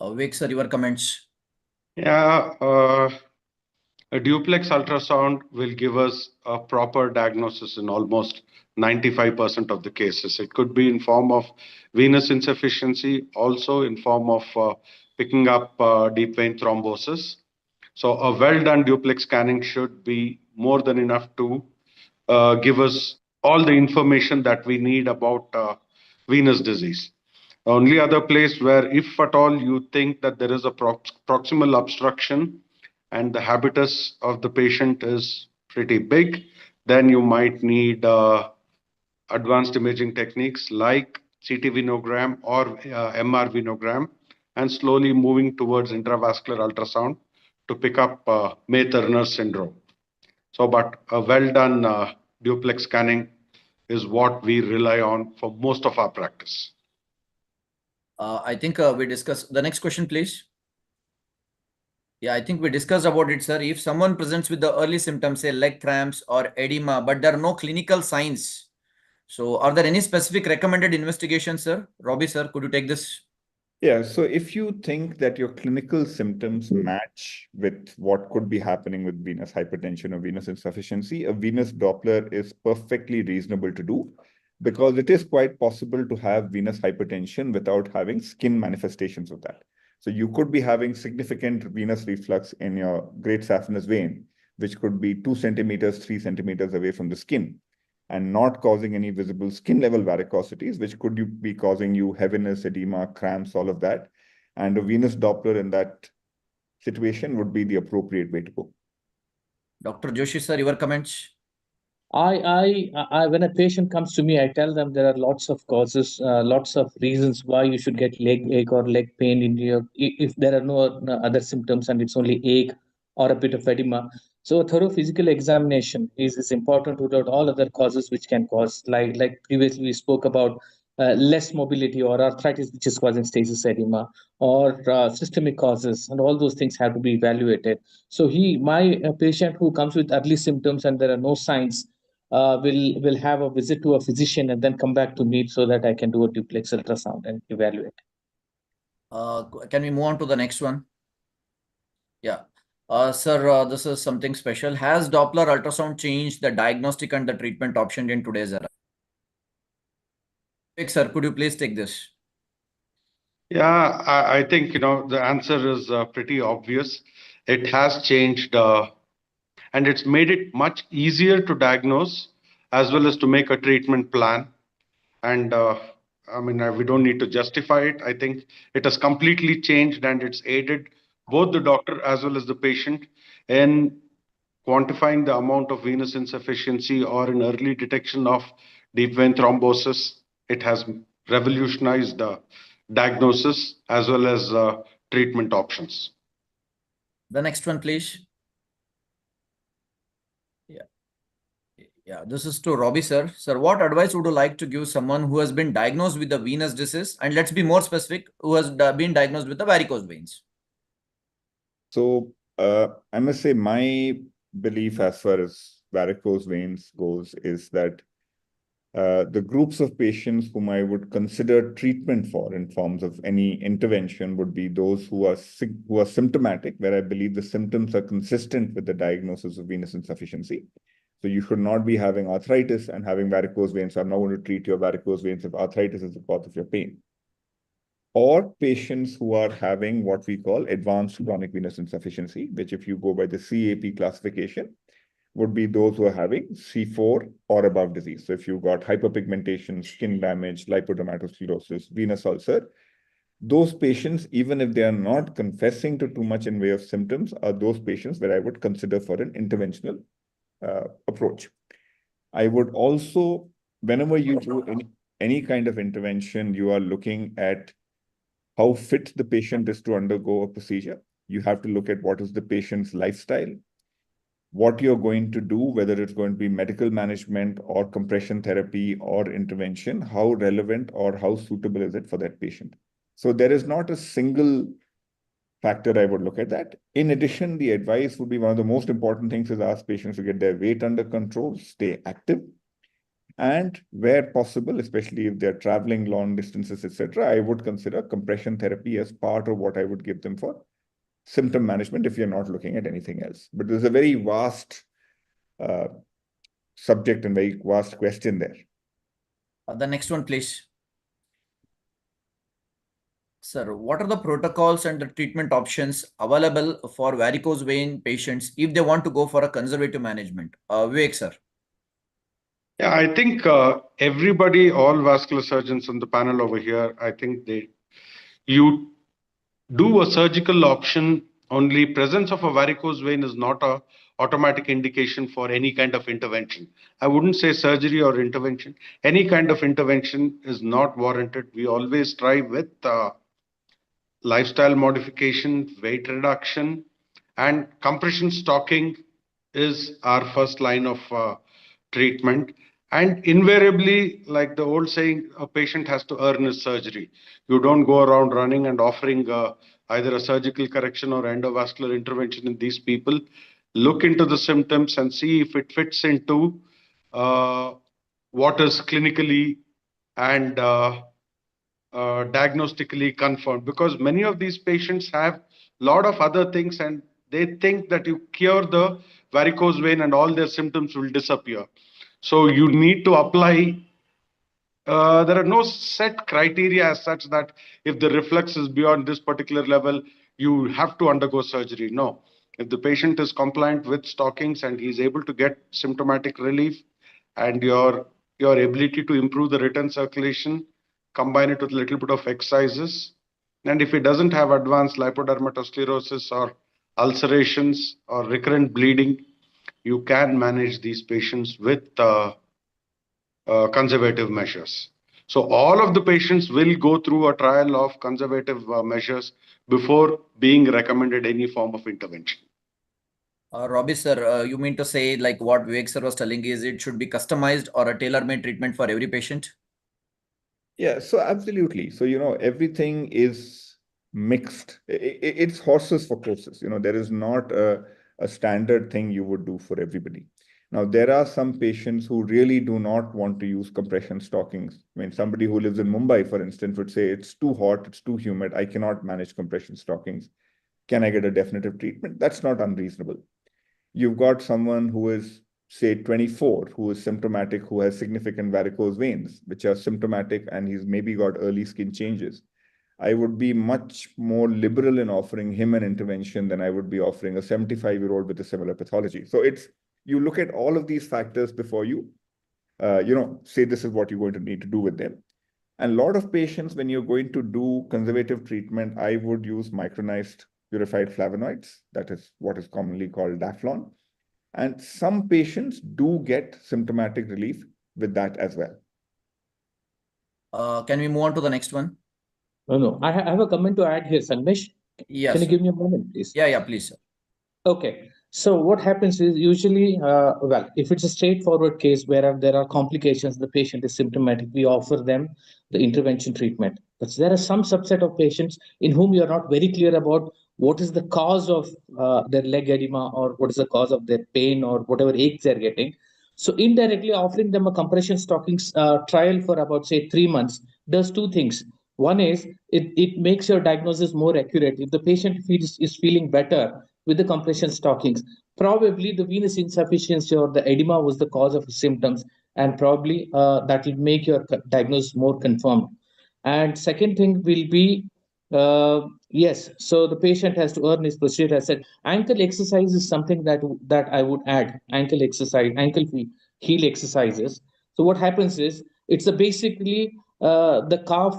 Vivek sir, your comments. Yeah, a duplex ultrasound will give us a proper diagnosis in almost 95% of the cases. It could be in form of venous insufficiency, also in form of picking up deep vein thrombosis. So a well-done duplex scanning should be more than enough to give us all the information that we need about venous disease. Only other place where, if at all, you think that there is a proximal obstruction and the habitus of the patient is pretty big, then you might need advanced imaging techniques like CT venogram or MR venogram, and slowly moving towards intravascular ultrasound to pick up May-Turner syndrome. So, but a well-done duplex scanning is what we rely on for most of our practice. I think we discussed the next question, please. Yeah, I think we discussed about it, sir. If someone presents with the early symptoms, say leg cramps or edema, but there are no clinical signs, so are there any specific recommended investigations, sir? Robbi, sir, could you take this? Yeah, so if you think that your clinical symptoms match with what could be happening with venous hypertension or venous insufficiency, a venous Doppler is perfectly reasonable to do, because it is quite possible to have venous hypertension without having skin manifestations of that. So you could be having significant venous reflux in your great saphenous vein, which could be 2 centimeters, 3 centimeters away from the skin, and not causing any visible skin level varicosities, which could be causing you heaviness, edema, cramps, all of that. And a venous Doppler in that situation would be the appropriate way to go. Dr. Joshi, sir, your comments? When a patient comes to me, I tell them there are lots of causes, lots of reasons why you should get leg ache or leg pain in your, if there are no other symptoms and it's only ache or a bit of edema. So a thorough physical examination is important to note all other causes which can cause, like previously we spoke about less mobility or arthritis, which is causing stasis edema, or systemic causes, and all those things have to be evaluated. So my patient who comes with early symptoms and there are no signs, will have a visit to a physician and then come back to me so that I can do a duplex ultrasound and evaluate. Can we move on to the next one? Yeah. Sir, this is something special. Has Doppler ultrasound changed the diagnostic and the treatment option in today's era? Sir, could you please take this? Yeah, I think, the answer is pretty obvious. It has changed and it's made it much easier to diagnose as well as to make a treatment plan. And we don't need to justify it. I think it has completely changed, and it's aided both the doctor as well as the patient in quantifying the amount of venous insufficiency or in early detection of deep vein thrombosis. It has revolutionized diagnosis as well as treatment options. The next one, please. Yeah, this is to Robbi, sir. Sir, what advice would you like to give someone who has been diagnosed with the venous disease? And let's be more specific, who has been diagnosed with the varicose veins? So I must say my belief as far as varicose veins goes is that The groups of patients whom I would consider treatment for in forms of any intervention would be those who are symptomatic, where I believe the symptoms are consistent with the diagnosis of venous insufficiency. So you should not be having arthritis and having varicose veins. So I'm not going to treat your varicose veins if arthritis is the cause of your pain. Or patients who are having what we call advanced chronic venous insufficiency, which if you go by the CAP classification, would be those who are having C4 or above disease. So if you've got hyperpigmentation, skin damage, lipodermatosclerosis, venous ulcer, those patients, even if they are not confessing to too much in way of symptoms, are those patients where I would consider for an interventional approach. I would also, whenever you do any kind of intervention, you are looking at how fit the patient is to undergo a procedure. You have to look at what is the patient's lifestyle, what you're going to do, whether it's going to be medical management or compression therapy or intervention, how relevant or how suitable is it for that patient. So there is not a single factor I would look at that. In addition, the advice would be one of the most important things is ask patients to get their weight under control, stay active, and where possible, especially if they're traveling long distances, etc., I would consider compression therapy as part of what I would give them for symptom management if you're not looking at anything else. But there's a very vast subject and very vast question there. The next one, please. Sir, what are the protocols and the treatment options available for varicose vein patients if they want to go for a conservative management? Vivek, sir. Yeah, I think everybody, all vascular surgeons on the panel over here, I think you do a surgical option. Only presence of a varicose vein is not a automatic indication for any kind of intervention. I wouldn't say surgery or intervention. Any kind of intervention is not warranted. We always try with lifestyle modification, weight reduction, and compression stocking is our first line of treatment. And invariably, like the old saying, a patient has to earn his surgery. You don't go around running and offering either a surgical correction or endovascular intervention in these people. Look into the symptoms and see if it fits into what is clinically and diagnostically confirmed, because many of these patients have a lot of other things and they think that you cure the varicose vein and all their symptoms will disappear. So you need to apply. There are no set criteria as such that if the reflux is beyond this particular level, you have to undergo surgery. No. If the patient is compliant with stockings and he is able to get symptomatic relief, and your ability to improve the return circulation, combine it with a little bit of exercises, and if he doesn't have advanced lipodermatosclerosis or ulcerations or recurrent bleeding, you can manage these patients with conservative measures. So all of the patients will go through a trial of conservative measures before being recommended any form of intervention. Robbi, sir, you mean to say like what Vivek sir was telling is it should be customized or a tailor-made treatment for every patient? Yeah, so absolutely. So, everything is mixed. It's horses for courses. There is not a standard thing you would do for everybody. Now, there are some patients who really do not want to use compression stockings. I mean, somebody who lives in Mumbai, for instance, would say, it's too hot, it's too humid, I cannot manage compression stockings. Can I get a definitive treatment? That's not unreasonable. You've got someone who is, say, 24, who is symptomatic, who has significant varicose veins, which are symptomatic, and he's maybe got early skin changes. I would be much more liberal in offering him an intervention than I would be offering a 75-year-old with a similar pathology. So you look at all of these factors before you, say this is what you're going to need to do with them. And a lot of patients, when you're going to do conservative treatment, I would use micronized purified flavonoids. That is what is commonly called Daflon. And some patients do get symptomatic relief with that as well. Can we move on to the next one? No. I have a comment to add here, Sangamesh. Yes. Can you give me a moment, please? Yeah, please, sir. Okay. So what happens is usually, if it's a straightforward case where there are complications, the patient is symptomatic, we offer them the intervention treatment. But there are some subset of patients in whom you are not very clear about what is the cause of their leg edema or what is the cause of their pain or whatever aches they're getting. So indirectly offering them a compression stocking trial for about say 3 months does two things. One is it makes your diagnosis more accurate. If the patient is feeling better with the compression stockings, probably the venous insufficiency or the edema was the cause of the symptoms, and probably that will make your diagnosis more confirmed. And second thing will be, yes, so the patient has to earn his procedure. I said ankle exercise is something that I would add. Ankle exercise, ankle heel exercises. So what happens is it's basically the calf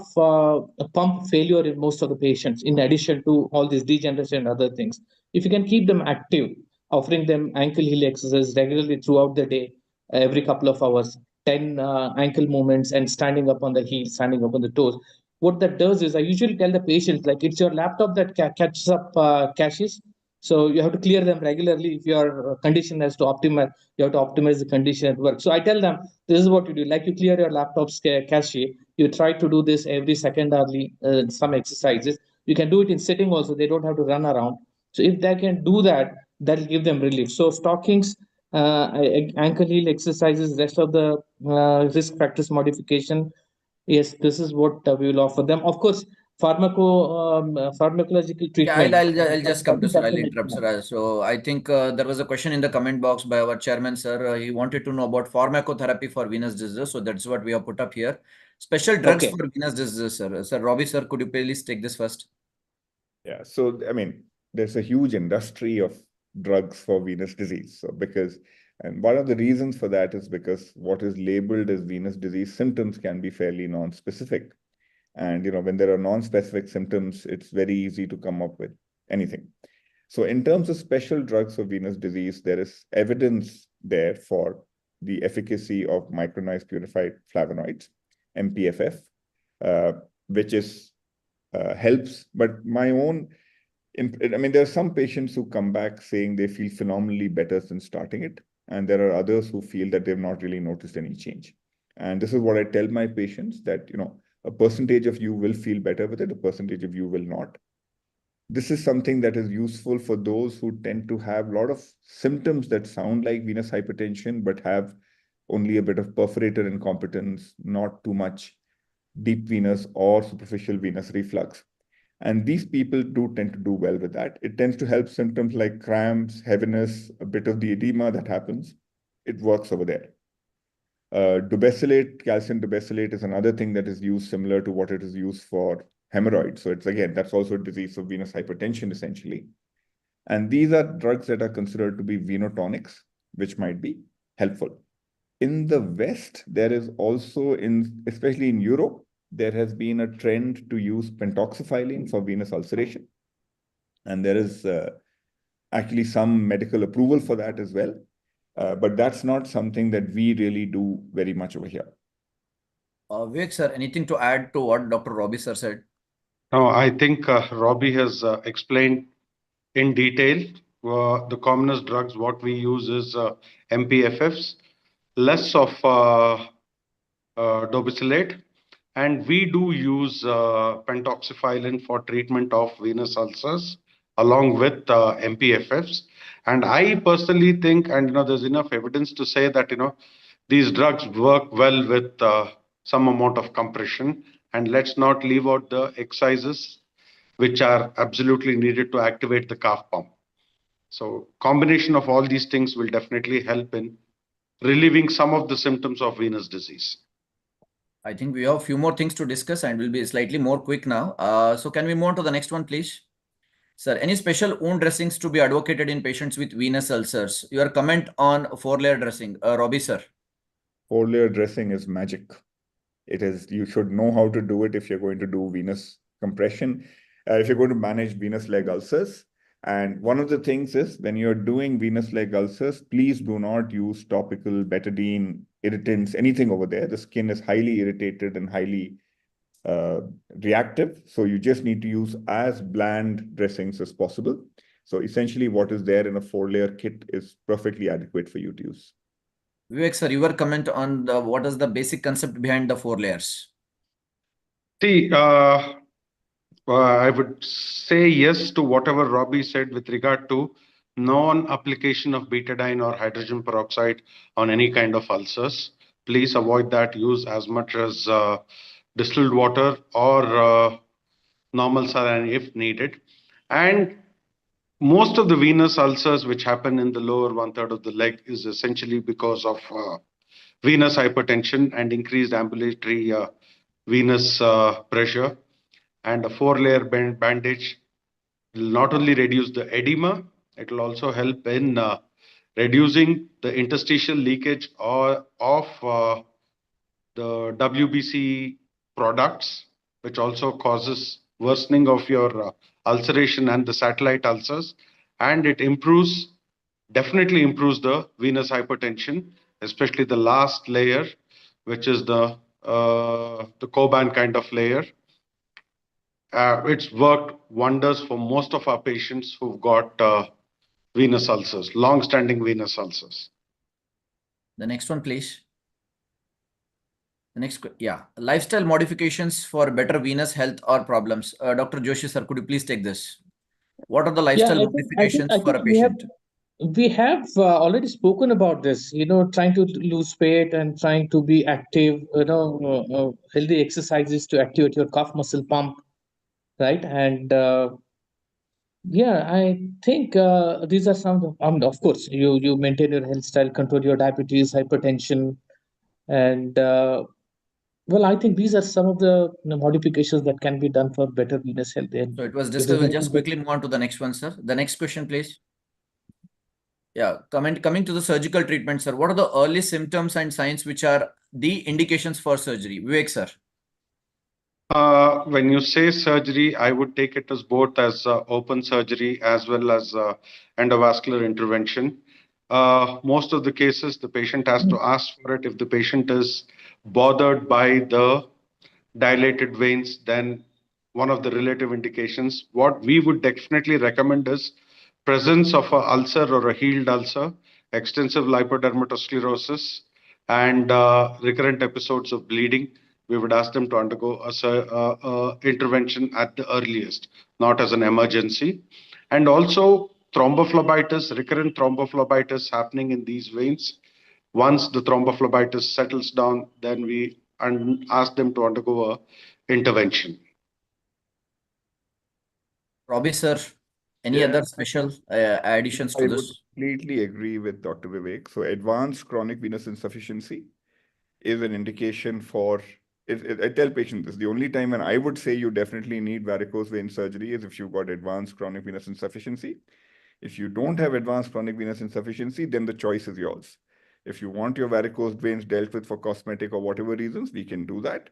pump failure in most of the patients, in addition to all this degeneration and other things. If you can keep them active, offering them ankle heel exercises regularly throughout the day, every couple of hours, 10 ankle movements and standing up on the heel, standing up on the toes. What that does is I usually tell the patients, like, it's your laptop that catches up caches. So you have to clear them regularly. If your condition has to optimize, you have to optimize the condition at work. So I tell them, this is what you do. Like, you clear your laptop's cache, you try to do this every second hourly, some exercises. You can do it in sitting also. They don't have to run around. So if they can do that, that'll give them relief. So stockings, ankle heel exercises, rest of the risk factors modification. Yes, this is what we will offer them. Of course, pharmacological Yeah, treatment. I'll just come to sir. I'll interrupt, sir. So I think there was a question in the comment box by our chairman, sir. He wanted to know about pharmacotherapy for venous diseases. So that's what we have put up here. Special drugs Okay. for venous diseases, sir. Sir, Robbi, sir, could you please take this first? Yeah, so I mean, there's a huge industry of drugs for venous disease. So and one of the reasons for that is because what is labeled as venous disease symptoms can be fairly non-specific. And when there are non-specific symptoms, it's very easy to come up with anything. So in terms of special drugs for venous disease, there is evidence there for the efficacy of micronized purified flavonoids, MPFF, which is helps. But my own, I mean, there are some patients who come back saying they feel phenomenally better since starting it. And there are others who feel that they've not really noticed any change. And this is what I tell my patients, that, a percentage of you will feel better with it, a percentage of you will not. This is something that is useful for those who tend to have a lot of symptoms that sound like venous hypertension, but have only a bit of perforator incompetence, not too much deep venous or superficial venous reflux. And these people do tend to do well with that. It tends to help symptoms like cramps, heaviness, a bit of the edema that happens. It works over there. Dubecilate, calcium dubecilate is another thing that is used similar to what it is used for hemorrhoids. So that's also a disease of venous hypertension, essentially. And these are drugs that are considered to be venotonics, which might be helpful. In the West, there is also, especially in Europe, there has been a trend to use pentoxifylline for venous ulceration. And there is actually some medical approval for that as well. But that's not something that we really do very much over here. Vivek, sir, anything to add to what Dr. Robbi, sir, said? No, I think Robbi has explained in detail. The commonest drugs, what we use is MPFFs, less of dobicillate, and we do use pentoxifylline for treatment of venous ulcers along with MPFFs. And I personally think, and there's enough evidence to say that these drugs work well with some amount of compression. And let's not leave out the exercises which are absolutely needed to activate the calf pump. So combination of all these things will definitely help in relieving some of the symptoms of venous disease. I think we have a few more things to discuss and we'll be slightly more quick now. So can we move on to the next one, please? Sir, any special wound dressings to be advocated in patients with venous ulcers? Your comment on 4-layer dressing, Robbi, sir. 4-layer dressing is magic. You should know how to do it if you're going to do venous compression, if you're going to manage venous leg ulcers. And one of the things is, when you're doing venous leg ulcers, please do not use topical betadine, irritants, anything over there. The skin is highly irritated and highly reactive. So you just need to use as bland dressings as possible. So essentially what is there in a 4-layer kit is perfectly adequate for you to use. Vivek, sir, your comment on what is the basic concept behind the 4 layers? See, I would say yes to whatever Robbi said with regard to non-application of betadine or hydrogen peroxide on any kind of ulcers. Please avoid that. Use as much as distilled water or normal saline if needed. And most of the venous ulcers which happen in the lower 1/3 of the leg is essentially because of venous hypertension and increased ambulatory venous pressure. And a 4-layer bandage will not only reduce the edema, it will also help in reducing the interstitial leakage of the WBC products, which also causes worsening of your ulceration and the satellite ulcers. And it definitely improves the venous hypertension, especially the last layer, which is the Coban kind of layer. It's worked wonders for most of our patients who've got venous ulcers, long-standing venous ulcers. The next one, please. Lifestyle modifications for better venous health or problems. Dr. Joshi, sir, could you please take this? What are the lifestyle modifications for a patient? We have already spoken about this, trying to lose weight and trying to be active, healthy exercises to activate your calf muscle pump, right? And I think these are some, of course, you maintain your health style, control your diabetes, hypertension, and I think these are some of the modifications that can be done for better venous health. So it was discussed. We'll just quickly move on to the next one, sir. The next question, please. Yeah, coming to the surgical treatment, sir. What are the early symptoms and signs which are the indications for surgery? Vivek, sir. When you say surgery, I would take it as both as open surgery as well as endovascular intervention. Most of the cases, the patient has to ask for it. If the patient is bothered by the dilated veins, then one of the relative indications, what we would definitely recommend is presence of an ulcer or a healed ulcer, extensive lipodermatosclerosis, and recurrent episodes of bleeding. We would ask them to undergo a intervention at the earliest, not as an emergency. And also thrombophlebitis, recurrent thrombophlebitis happening in these veins. Once the thrombophlebitis settles down, then we ask them to undergo a intervention. Robbi, sir, any other special additions to this? I would completely agree with Dr. Vivek. So advanced chronic venous insufficiency is an indication for, I tell patients this, the only time when I would say you definitely need varicose vein surgery is if you've got advanced chronic venous insufficiency. If you don't have advanced chronic venous insufficiency, then the choice is yours. If you want your varicose veins dealt with for cosmetic or whatever reasons, we can do that.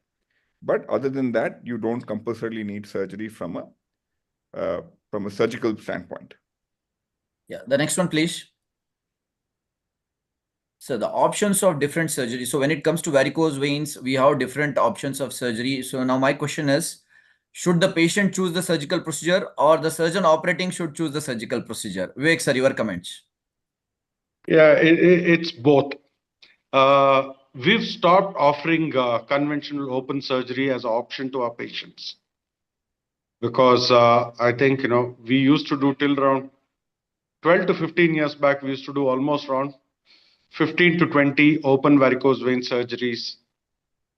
But other than that, you don't compulsorily need surgery from a surgical standpoint. Yeah, the next one, please. So the options of different surgery. So when it comes to varicose veins, we have different options of surgery. So now my question is, should the patient choose the surgical procedure or the surgeon operating should choose the surgical procedure? Vivek, sir, your comments. Yeah, it's both. We've stopped offering conventional open surgery as an option to our patients because I think, we used to do till around 12 to 15 years back, we used to do almost around 15 to 20 open varicose vein surgeries.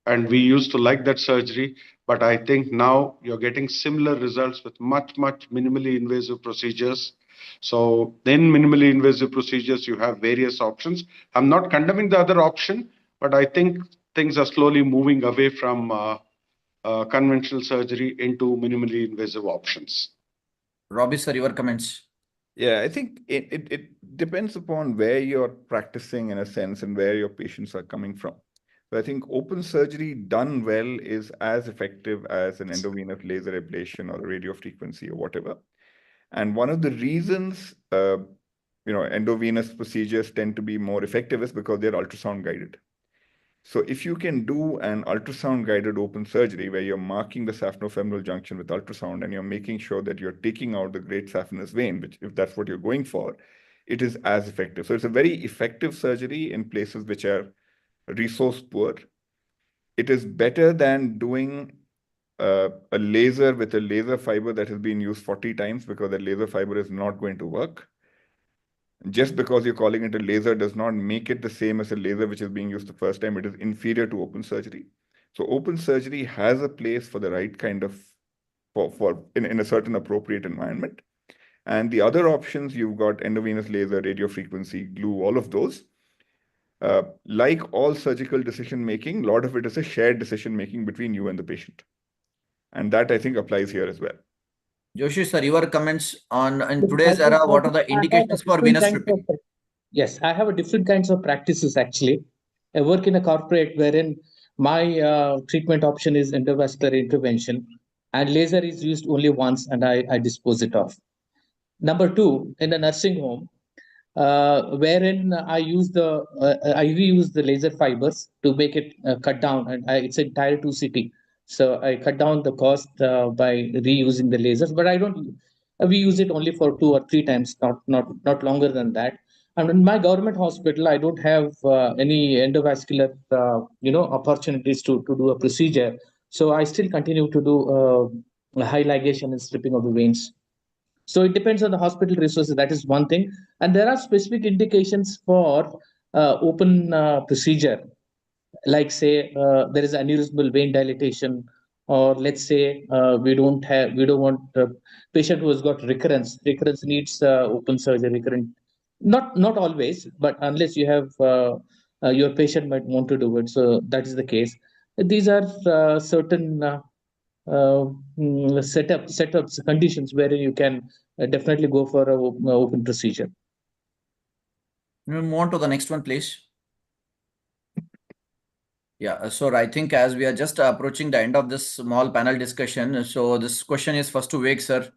And we used to like that surgery. But I think now you're getting similar results with much minimally invasive procedures. So in minimally invasive procedures, you have various options. I'm not condemning the other option, but I think things are slowly moving away from conventional surgery into minimally invasive options. Robbi, sir, your comments. Yeah, I think it depends upon where you're practicing in a sense and where your patients are coming from. But I think open surgery done well is as effective as an endovenous laser ablation or radiofrequency or whatever. And one of the reasons, endovenous procedures tend to be more effective is because they're ultrasound guided. So if you can do an ultrasound guided open surgery where you're marking the saphenofemoral junction with ultrasound and you're making sure that you're taking out the great saphenous vein, which if that's what you're going for, it is as effective. So it's a very effective surgery in places which are resource poor. It is better than doing a laser with a laser fiber that has been used 40 times because that laser fiber is not going to work. Just because you're calling it a laser does not make it the same as a laser which is being used the first time. It is inferior to open surgery. So open surgery has a place for the right kind of, in a certain appropriate environment. And the other options, you've got endovenous laser, radiofrequency, glue, all of those. Like all surgical decision-making, a lot of it is a shared decision-making between you and the patient. And that, I think, applies here as well. Joshi, sir, your comments on in Yes, today's era, what are the indications for venous stripping? Yes, I have a different kinds of practices actually. I work in a corporate wherein my treatment option is endovascular intervention, and laser is used only once, and I dispose it off. Number two, in a nursing home, wherein I reuse the laser fibers to make it cut down, and it's a tier 2 city, so I cut down the cost by reusing the lasers. But I don't. We use it only for 2 or 3 times, not longer than that. And in my government hospital, I don't have any endovascular opportunities to do a procedure, so I still continue to do high ligation and stripping of the veins. So it depends on the hospital resources. That is one thing. And there are specific indications for open procedure, like say there is aneurysmal vein dilatation, or let's say we don't want a patient who has got recurrence. Recurrence needs open surgery. Recurrent, not always, but unless you have your patient might want to do it. So that is the case. These are certain setups conditions where you can definitely go for a open procedure. We'll move on to the next one, please. Yeah, so I think as we are just approaching the end of this small panel discussion, so this question is first to Vivek, sir.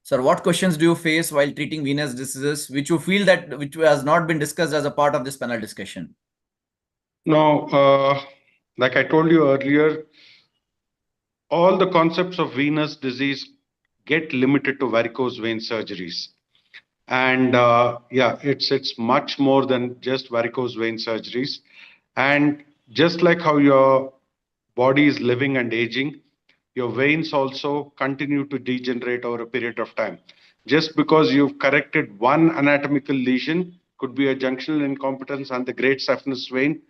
Sir, what questions do you face while treating venous diseases, which you feel that which has not been discussed as a part of this panel discussion? No, like I told you earlier, all the concepts of venous disease get limited to varicose vein surgeries. And yeah, it's much more than just varicose vein surgeries. And just like how your body is living and aging, your veins also continue to degenerate over a period of time. Just because you've corrected one anatomical lesion, could be a junctional incompetence and the great saphenous vein,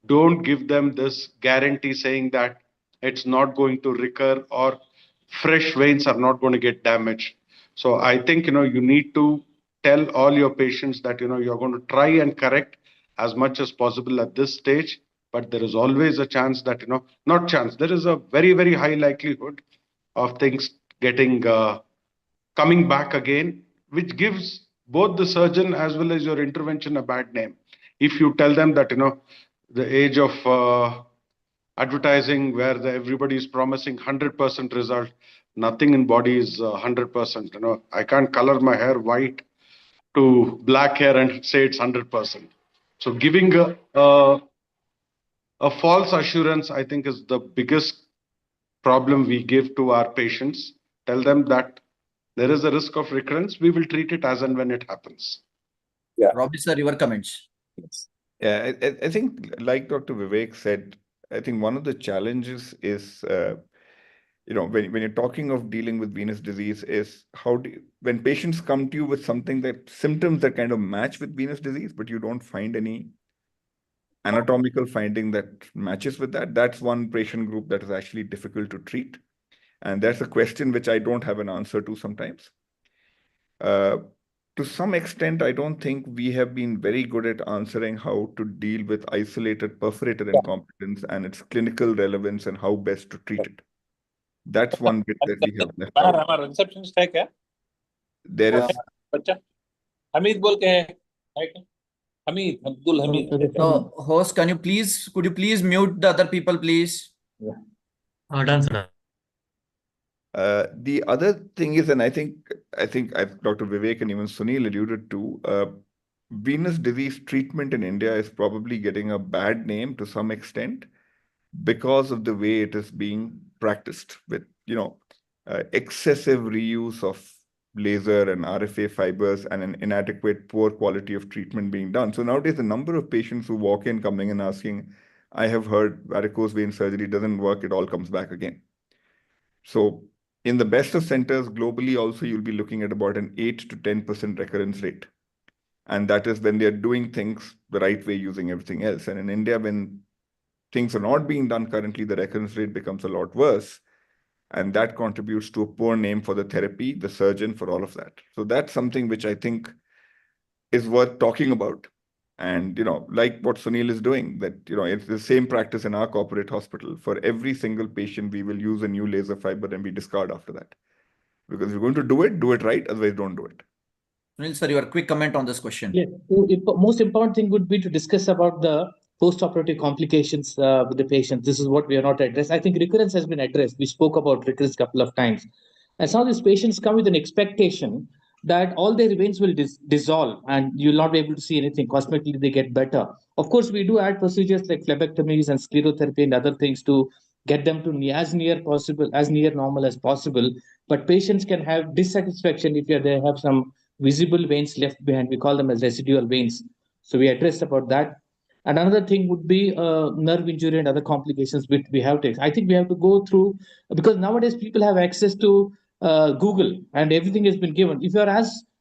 don't give them this guarantee saying that it's not going to recur or fresh veins are not going to get damaged. So I think, you need to tell all your patients that, you're going to try and correct as much as possible at this stage, but there is always a chance that, not chance, there is a very, very high likelihood of things getting coming back again, which gives both the surgeon as well as your intervention a bad name. If you tell them that, the age of advertising where everybody is promising 100% result, nothing in body is 100%. I can't color my hair white to black hair and say it's 100%. So giving a false assurance, I think, is the biggest problem we give to our patients. Tell them that there is a risk of recurrence. We will treat it as and when it happens. Yeah. Robbi, sir, your comments. Yes. Yeah, I think, like Dr. Vivek said, I think one of the challenges is, when you're talking of dealing with venous disease, is when patients come to you with symptoms that kind of match with venous disease, but you don't find any anatomical finding that matches with that, that's one patient group that is actually difficult to treat. And that's a question which I don't have an answer to sometimes. To some extent, I don't think we have been very good at answering how to deal with isolated perforator incompetence and its clinical relevance and how best to treat it. That's one bit that we have left out. हमारा receptionist है क्या? There is. बच्चा हमीद बोल के है क्या? Hamid, Abdul Hamid. So, host, could you please mute the other people, please? Yeah. Done, sir. The other thing is, and I think Dr. Vivek and even Sunil alluded to, venous disease treatment in India is probably getting a bad name to some extent because of the way it is being practiced with, excessive reuse of laser and RFA fibers and an inadequate, poor quality of treatment being done. So nowadays, the number of patients who walk in coming and asking, I have heard varicose vein surgery doesn't work, it all comes back again. So in the best of centers globally, also, you'll be looking at about an 8 to 10% recurrence rate. And that is when they're doing things the right way using everything else. And in India, when things are not being done currently, the recurrence rate becomes a lot worse. And that contributes to a poor name for the therapy, the surgeon, for all of that. So that's something which I think is worth talking about. And, like what Sunil is doing, that, it's the same practice in our corporate hospital. For every single patient, we will use a new laser fiber and we discard after that. Because if you're going to do it right, otherwise don't do it. Sunil, sir, your quick comment on this question. Yeah, most important thing would be to discuss about the post-operative complications with the patient. This is what we are not addressed. I think recurrence has been addressed. We spoke about recurrence a couple of times. And some of these patients come with an expectation that all their veins will dissolve and you'll not be able to see anything. Cosmetically, they get better. Of course, we do add procedures like phlebectomies and sclerotherapy and other things to get them to as near normal as possible. But patients can have dissatisfaction if they have some visible veins left behind. We call them as residual veins. So we addressed about that. And another thing would be nerve injury and other complications which we have to. I think we have to go through, because nowadays people have access to Google and everything has been given. If you are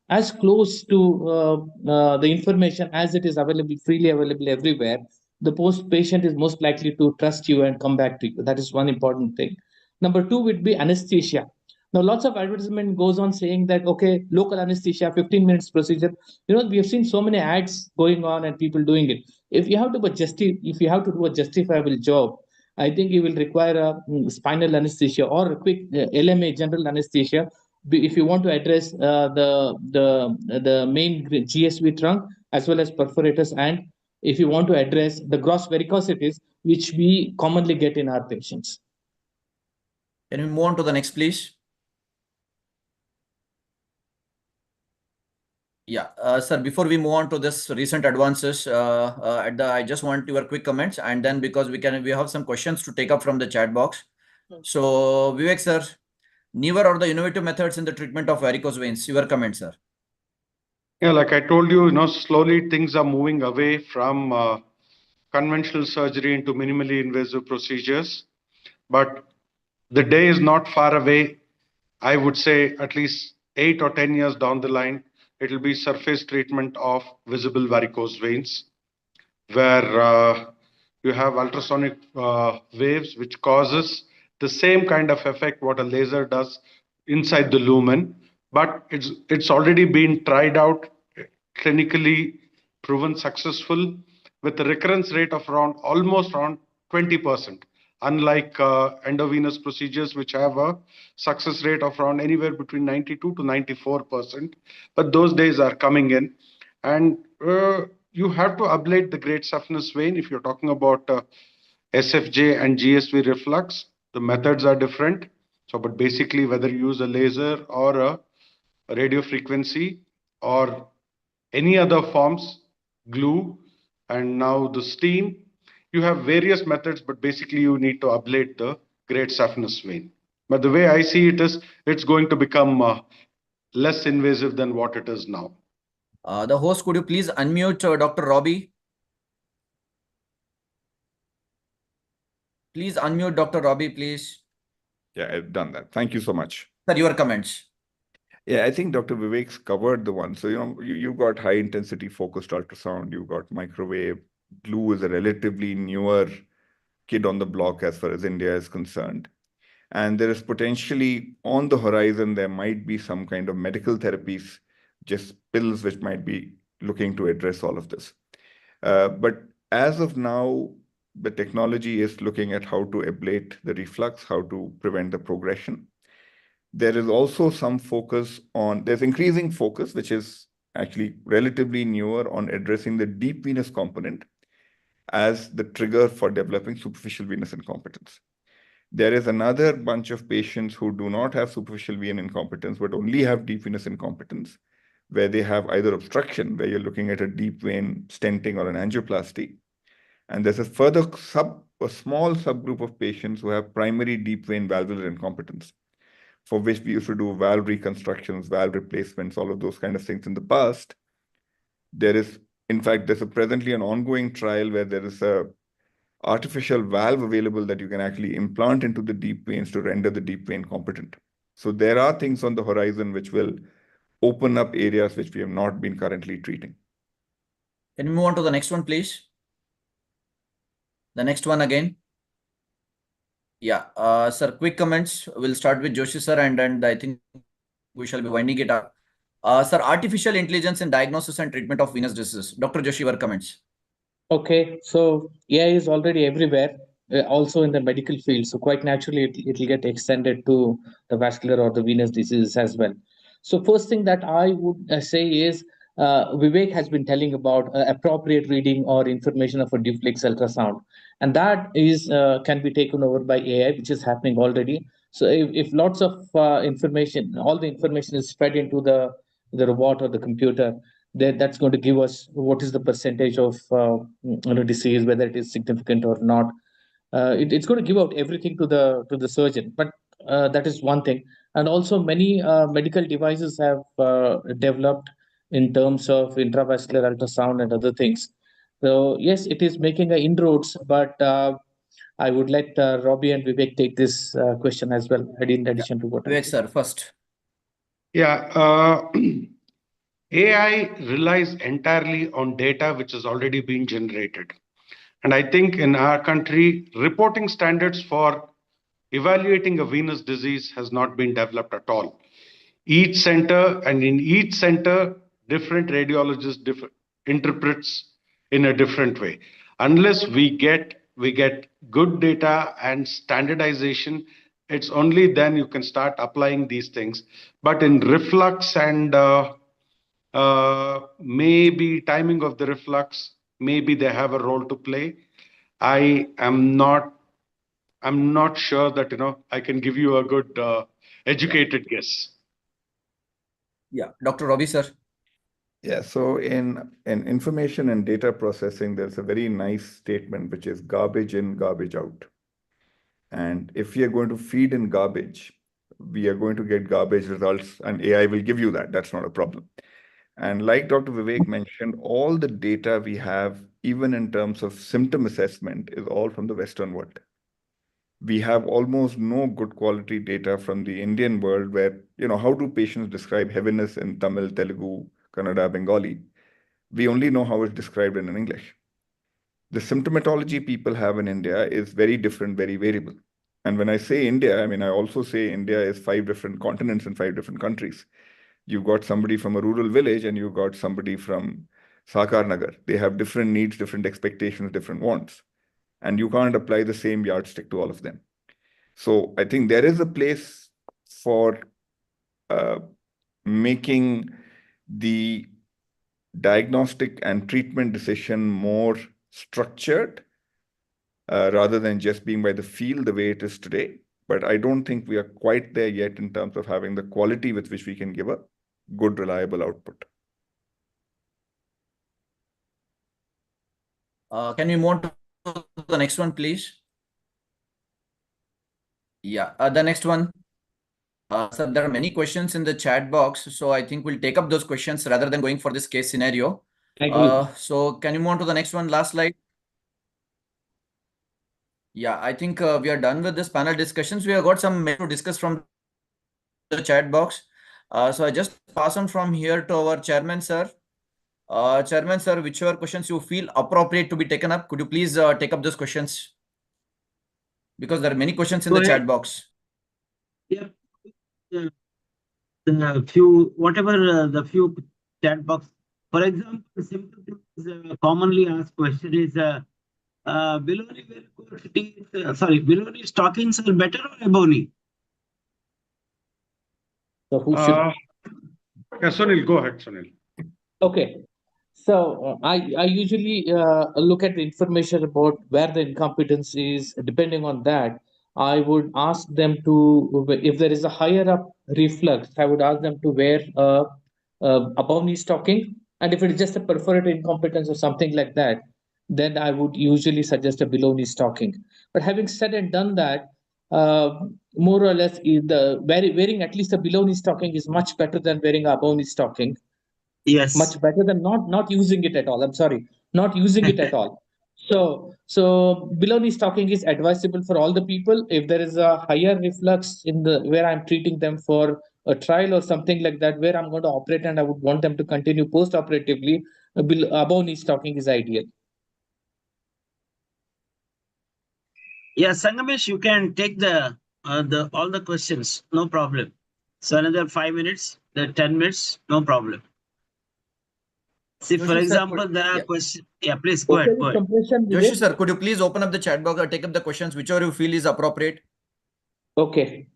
as close to the information as it is available, freely available everywhere, the patient is most likely to trust you and come back to you. That is one important thing. Number two would be anesthesia. Now, lots of advertisement goes on saying that, okay, local anesthesia, 15 minutes procedure. We have seen so many ads going on and people doing it. If you have to do a justifiable job, I think you will require a spinal anesthesia or a quick LMA, general anesthesia, if you want to address the main GSV trunk as well as perforators, and if you want to address the gross varicosities, which we commonly get in our patients. Can we move on to the next, please? Yeah, sir, before we move on to this recent advances, I just want your quick comments, and then because we have some questions to take up from the chat box. So Vivek sir, newer or the innovative methods in the treatment of varicose veins, your comments, sir. Yeah, like I told you, slowly things are moving away from conventional surgery into minimally invasive procedures. But the day is not far away. I would say at least 8 or 10 years down the line, it will be surface treatment of visible varicose veins, where you have ultrasonic waves, which causes the same kind of effect what a laser does inside the lumen, but it's already been tried out, clinically proven successful, with a recurrence rate of almost around 20%. Unlike endovenous procedures, which have a success rate of around anywhere between 92 to 94%. But those days are coming in. And you have to ablate the great saphenous vein. If you're talking about SFJ and GSV reflux, the methods are different. So, but basically, whether you use a laser or a radio frequency or any other forms, glue, and now the steam, you have various methods, but basically you need to ablate the great saphenous vein. But the way I see it is, it's going to become less invasive than what it is now. The host, could you please unmute Dr. Robbi? Please unmute Dr. Robbi, please. Yeah, I've done that. Thank you so much. Sir, your comments. Yeah, I think Dr. Vivek's covered the one. So, you've got high intensity focused ultrasound, you've got microwave. Glue is a relatively newer kid on the block as far as India is concerned. And there is potentially on the horizon, there might be some kind of medical therapies, just pills which might be looking to address all of this. But as of now, the technology is looking at how to ablate the reflux, how to prevent the progression. There is also some focus on, there's increasing focus, which is actually relatively newer, on addressing the deep venous component as the trigger for developing superficial venous incompetence. There is another bunch of patients who do not have superficial vein incompetence, but only have deep venous incompetence, where they have either obstruction, where you're looking at a deep vein stenting or an angioplasty. And there's a small subgroup of patients who have primary deep vein valvular incompetence, for which we used to do valve reconstructions, valve replacements, all of those kind of things in the past. In fact, there's presently an ongoing trial where there is a artificial valve available that you can actually implant into the deep veins to render the deep vein competent. So there are things on the horizon which will open up areas which we have not been currently treating. Can we move on to the next one, please? The next one again. Yeah, sir, quick comments. We'll start with Joshi, sir, and then I think we shall be winding it up. Sir, artificial intelligence in diagnosis and treatment of venous diseases. Dr. Joshi, your comments. Okay, so AI is already everywhere, also in the medical field. So quite naturally, it will get extended to the vascular or the venous diseases as well. So first thing that I would say is Vivek has been telling about appropriate reading or information of a duplex ultrasound, and that is can be taken over by AI, which is happening already. So if lots of information, all the information is fed into the robot or the computer, that's going to give us what is the percentage of disease, whether it is significant or not. It's going to give out everything to the surgeon, but that is one thing. And also many medical devices have developed in terms of intravascular ultrasound and other things. So yes, it is making a inroads, but I would let Robbi and Vivek take this question as well, in addition to what Vivek, sir, first. Yeah, AI relies entirely on data which has already been generated. And I think in our country, reporting standards for evaluating a venous disease has not been developed at all. Each center, and in each center, different radiologists interprets in a different way. Unless we get good data and standardization, it's only then you can start applying these things. But in reflux and maybe timing of the reflux, maybe they have a role to play. I'm not sure that I can give you a good educated guess. Yeah, Dr. Robbi, sir. Yeah, so in information and data processing, there's a very nice statement which is garbage in, garbage out. And if we are going to feed in garbage, we are going to get garbage results, and AI will give you that. That's not a problem. And like Dr. Vivek mentioned, all the data we have, even in terms of symptom assessment, is all from the Western world. We have almost no good quality data from the Indian world where, how do patients describe heaviness in Tamil, Telugu, Kannada, Bengali? We only know how it's described in English. The symptomatology people have in India is very different, very variable. And when I say India, I also say India is 5 different continents and 5 different countries. You've got somebody from a rural village and you've got somebody from Sakar Nagar. They have different needs, different expectations, different wants. And you can't apply the same yardstick to all of them. So I think there is a place for making the diagnostic and treatment decision more structured rather than just being by the feel the way it is today. But I don't think we are quite there yet in terms of having the quality with which we can give a good, reliable output. Can we move on to the next one, please? Yeah, the next one. Sir, there are many questions in the chat box, so I think we'll take up those questions rather than going for this case scenario. So can you move on to the next one, last slide? Yeah, I think we are done with this panel discussions. We have got some to discuss from the chat box. So I just pass on from here to our chairman, sir. Chairman, sir, whichever questions you feel appropriate to be taken up, could you please take up those questions? Because there are many questions in the chat box. Yeah. The few chat box. For example, commonly asked question is below stockings are better or above knee? So who should? Yeah, Sunil, go ahead, Sunil. Okay. So I usually look at the information about where the incompetence is. Depending on that, I would ask them to, if there is a higher up reflux, I would ask them to wear above knee stocking. And if it is just a perforated incompetence or something like that, then I would usually suggest a below knee stocking. But having said and done that, more or less, wearing at least a below knee stocking is much better than wearing a above knee stocking. Yes. Much better than not using it at all. I'm sorry, not using it at all. So below knee stocking is advisable for all the people. If there is a higher reflux in the where I'm treating them for a trial or something like that, where I'm going to operate and I would want them to continue post-operatively, above knee stocking is ideal. Yeah, Sangamesh, you can take all the questions, no problem. So another 5 minutes, the 10 minutes, no problem. See, for Joshi sir, example, there are yeah. questions. Yeah, please go ahead. Go ahead. Joshi sir, could you please open up the chat box or take up the questions, whichever you feel is appropriate? Okay.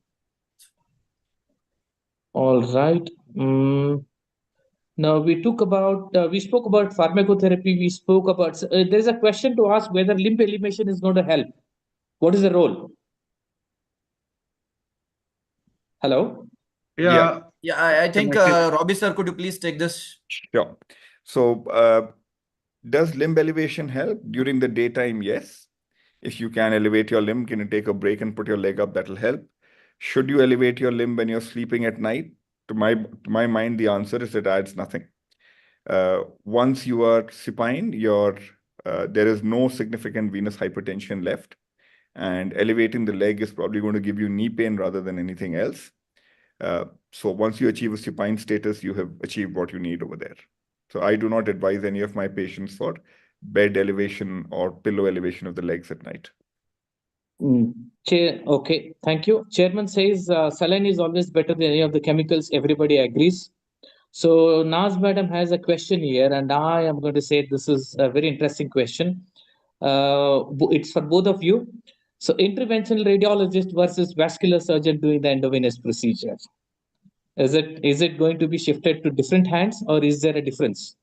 All right. Now we spoke about pharmacotherapy. We spoke about. There is a question to ask whether limb elimination is going to help. What is the role? Hello. Yeah. Yeah, I think Robbi sir, could you please take this? Sure. So, does limb elevation help during the daytime? Yes. If you can elevate your limb, can you take a break and put your leg up? That'll help. Should you elevate your limb when you're sleeping at night? To my mind, the answer is it adds nothing. Once you are supine, there is no significant venous hypertension left, and elevating the leg is probably going to give you knee pain rather than anything else. So once you achieve a supine status, you have achieved what you need over there. So I do not advise any of my patients for bed elevation or pillow elevation of the legs at night. Chair, okay, thank you. Chairman says saline is always better than any of the chemicals. Everybody agrees. So Naz madam has a question here, and I am going to say this is a very interesting question. It's for both of you. So interventional radiologist versus vascular surgeon doing the endovenous procedure. Is it going to be shifted to different hands, or is there a difference?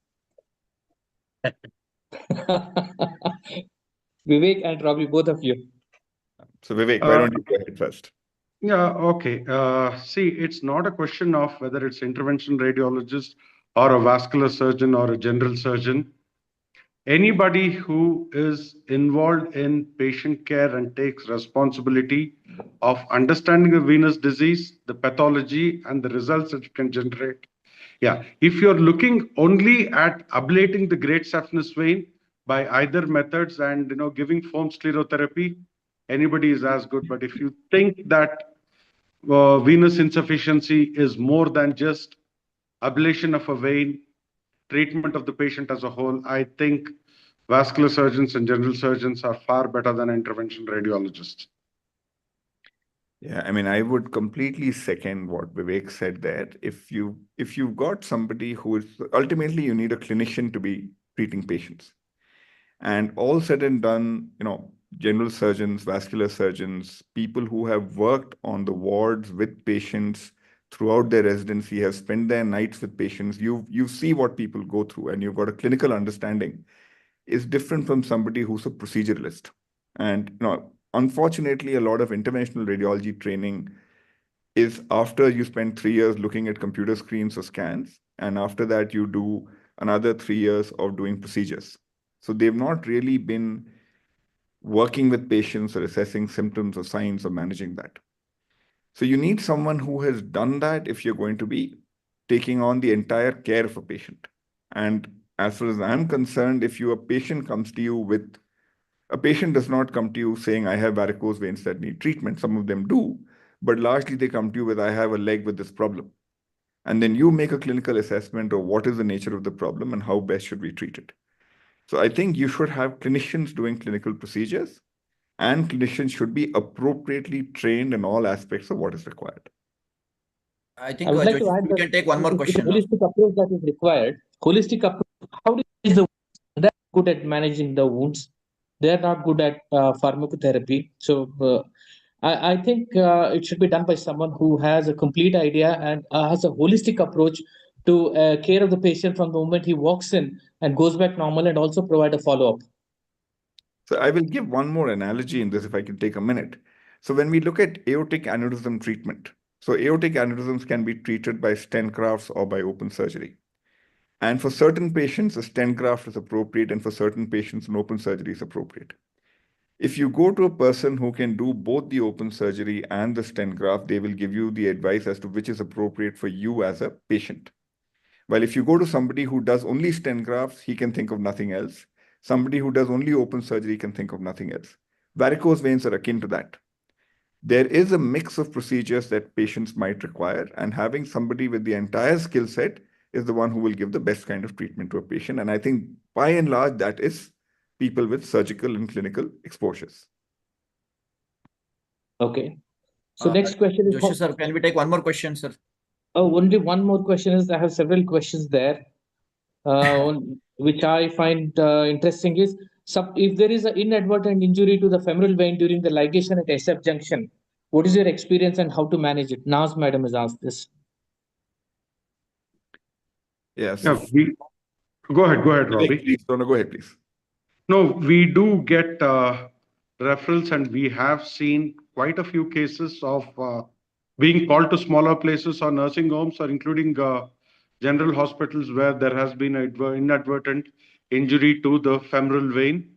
Vivek and Robbi, both of you. So Vivek, why don't you go ahead first? Yeah, okay. See, it's not a question of whether it's interventional radiologist or a vascular surgeon or a general surgeon. Anybody who is involved in patient care and takes responsibility of understanding the venous disease, the pathology, and the results that it can generate. Yeah, if you're looking only at ablating the great saphenous vein by either methods and giving foam sclerotherapy, anybody is as good. But if you think that venous insufficiency is more than just ablation of a vein, treatment of the patient as a whole, I think vascular surgeons and general surgeons are far better than intervention radiologists. Yeah, I mean, I would completely second what Vivek said there. If you've got somebody who is ultimately, you need a clinician to be treating patients. And all said and done, general surgeons, vascular surgeons, people who have worked on the wards with patients throughout their residency, have spent their nights with patients. You see what people go through, and you've got a clinical understanding, is different from somebody who's a proceduralist. And unfortunately, a lot of interventional radiology training is after you spend 3 years looking at computer screens or scans, and after that you do another 3 years of doing procedures. So they've not really been working with patients or assessing symptoms or signs or managing that. So you need someone who has done that if you're going to be taking on the entire care of a patient. And as far as I'm concerned, if a patient comes to you with, a patient does not come to you saying, I have varicose veins that need treatment. Some of them do, but largely they come to you with, I have a leg with this problem. And then you make a clinical assessment of what is the nature of the problem and how best should we treat it. So I think you should have clinicians doing clinical procedures, and clinicians should be appropriately trained in all aspects of what is required. I think we can take one more question. Holistic approach that is required. Holistic approach. How do you the they're good at managing the wounds? They're not good at pharmacotherapy. So I think it should be done by someone who has a complete idea and has a holistic approach to care of the patient from the moment he walks in and goes back normal, and also provide a follow-up. So I will give one more analogy in this, if I can take a minute. So when we look at aortic aneurysm treatment, so aortic aneurysms can be treated by stent grafts or by open surgery. And for certain patients, a stent graft is appropriate, and for certain patients, an open surgery is appropriate. If you go to a person who can do both the open surgery and the stent graft, they will give you the advice as to which is appropriate for you as a patient. While if you go to somebody who does only stent grafts, he can think of nothing else. Somebody who does only open surgery can think of nothing else. Varicose veins are akin to that. There is a mix of procedures that patients might require, and having somebody with the entire skill set is the one who will give the best kind of treatment to a patient. And I think by and large, that is people with surgical and clinical exposures. Okay. So next question is Joshi sir, can we take one more question, sir? Oh, only one more question is I have several questions there, which I find interesting is if there is an inadvertent injury to the femoral vein during the ligation at SF junction, what is your experience and how to manage it? Naz madam has asked this. Yes. Yeah, go ahead, Robbi. Please, no, go ahead, please. No, we do get referrals, and we have seen quite a few cases of being called to smaller places or nursing homes, or including general hospitals, where there has been an inadvertent injury to the femoral vein.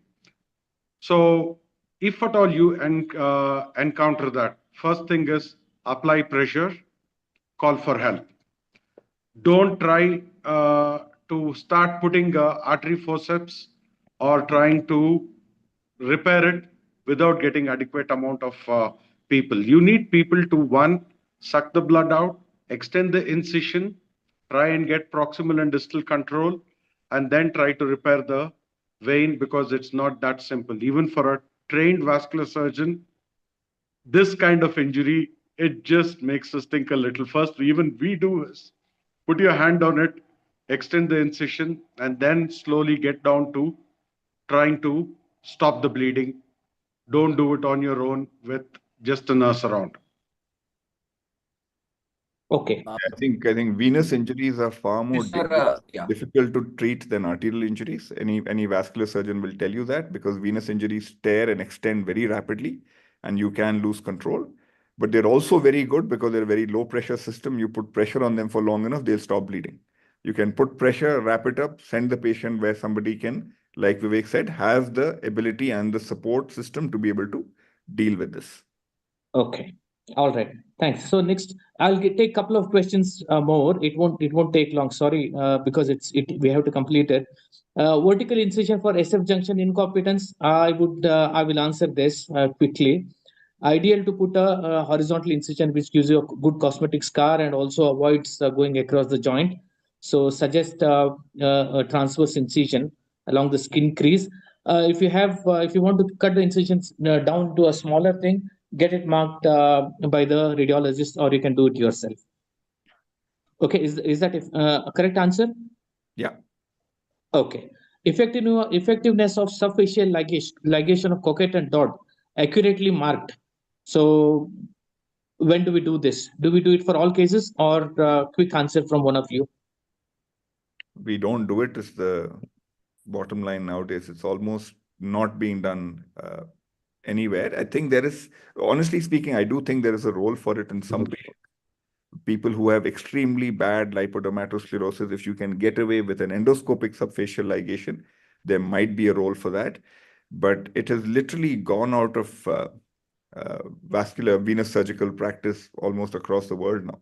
So, if at all you encounter that, first thing is apply pressure, call for help. Don't try to start putting artery forceps or trying to repair it without getting adequate amount of people. You need people to, one, suck the blood out, extend the incision, try and get proximal and distal control, and then try to repair the vein, because it's not that simple. Even for a trained vascular surgeon, this kind of injury, it just makes us think a little. First, even we do is put your hand on it, extend the incision, and then slowly get down to trying to stop the bleeding. Don't do it on your own with just a nurse around. Okay. I think venous injuries are far more difficult to treat than arterial injuries. Any vascular surgeon will tell you that, because venous injuries tear and extend very rapidly, and you can lose control. But they're also very good because they're a very low pressure system. You put pressure on them for long enough, they'll stop bleeding. You can put pressure, wrap it up, send the patient where somebody can, like Vivek said, have the ability and the support system to be able to deal with this. Okay. All right. Thanks. So next, I'll take a couple of questions more. It won't take long. Sorry, because we have to complete it. Vertical incision for SF junction incompetence. I will answer this quickly. Ideal to put a horizontal incision which gives you a good cosmetic scar and also avoids going across the joint. So suggest a transverse incision along the skin crease. If you want to cut the incisions down to a smaller thing, get it marked by the radiologist, or you can do it yourself. Okay, is that a correct answer? Yeah. Okay. Effectiveness of subfacial ligation of cocket and dot accurately marked. So when do we do this? Do we do it for all cases, or quick answer from one of you? We don't do it is the bottom line nowadays. It's almost not being done anywhere. I think there is, honestly speaking, I do think there is a role for it in some people who have extremely bad lipodermatosclerosis. If you can get away with an endoscopic subfacial ligation, there might be a role for that. But it has literally gone out of vascular venous surgical practice almost across the world now.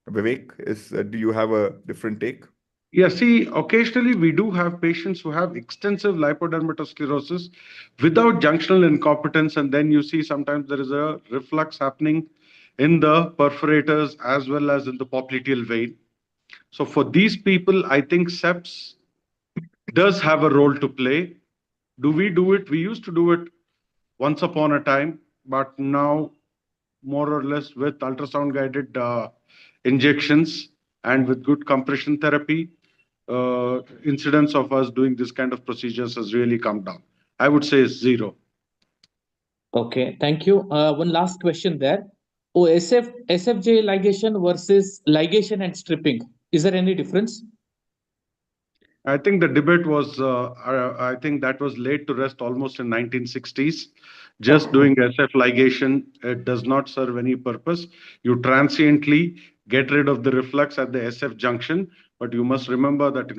Vivek, do you have a different take? Yeah, see, occasionally we do have patients who have extensive lipodermatosclerosis without junctional incompetence, and then you see sometimes there is a reflux happening in the perforators as well as in the popliteal vein. So for these people, I think SEPS does have a role to play. Do we do it? We used to do it once upon a time, but now more or less with ultrasound guided injections and with good compression therapy, incidence of us doing this kind of procedures has really come down. I would say it's zero. Okay, thank you. One last question there. SFJ ligation versus ligation and stripping. Is there any difference? I think the debate was, I think that was laid to rest almost in 1960s. Just doing SF ligation, it does not serve any purpose. You transiently get rid of the reflux at the SF junction, but you must remember that,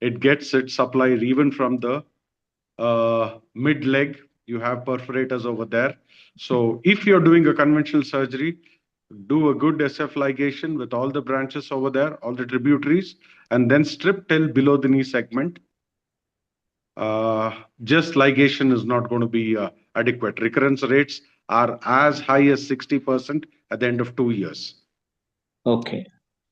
it gets its supply even from the mid leg. You have perforators over there. So if you're doing a conventional surgery, do a good SF ligation with all the branches over there, all the tributaries, and then strip till below the knee segment. Just ligation is not going to be adequate. Recurrence rates are as high as 60% at the end of 2 years. Okay.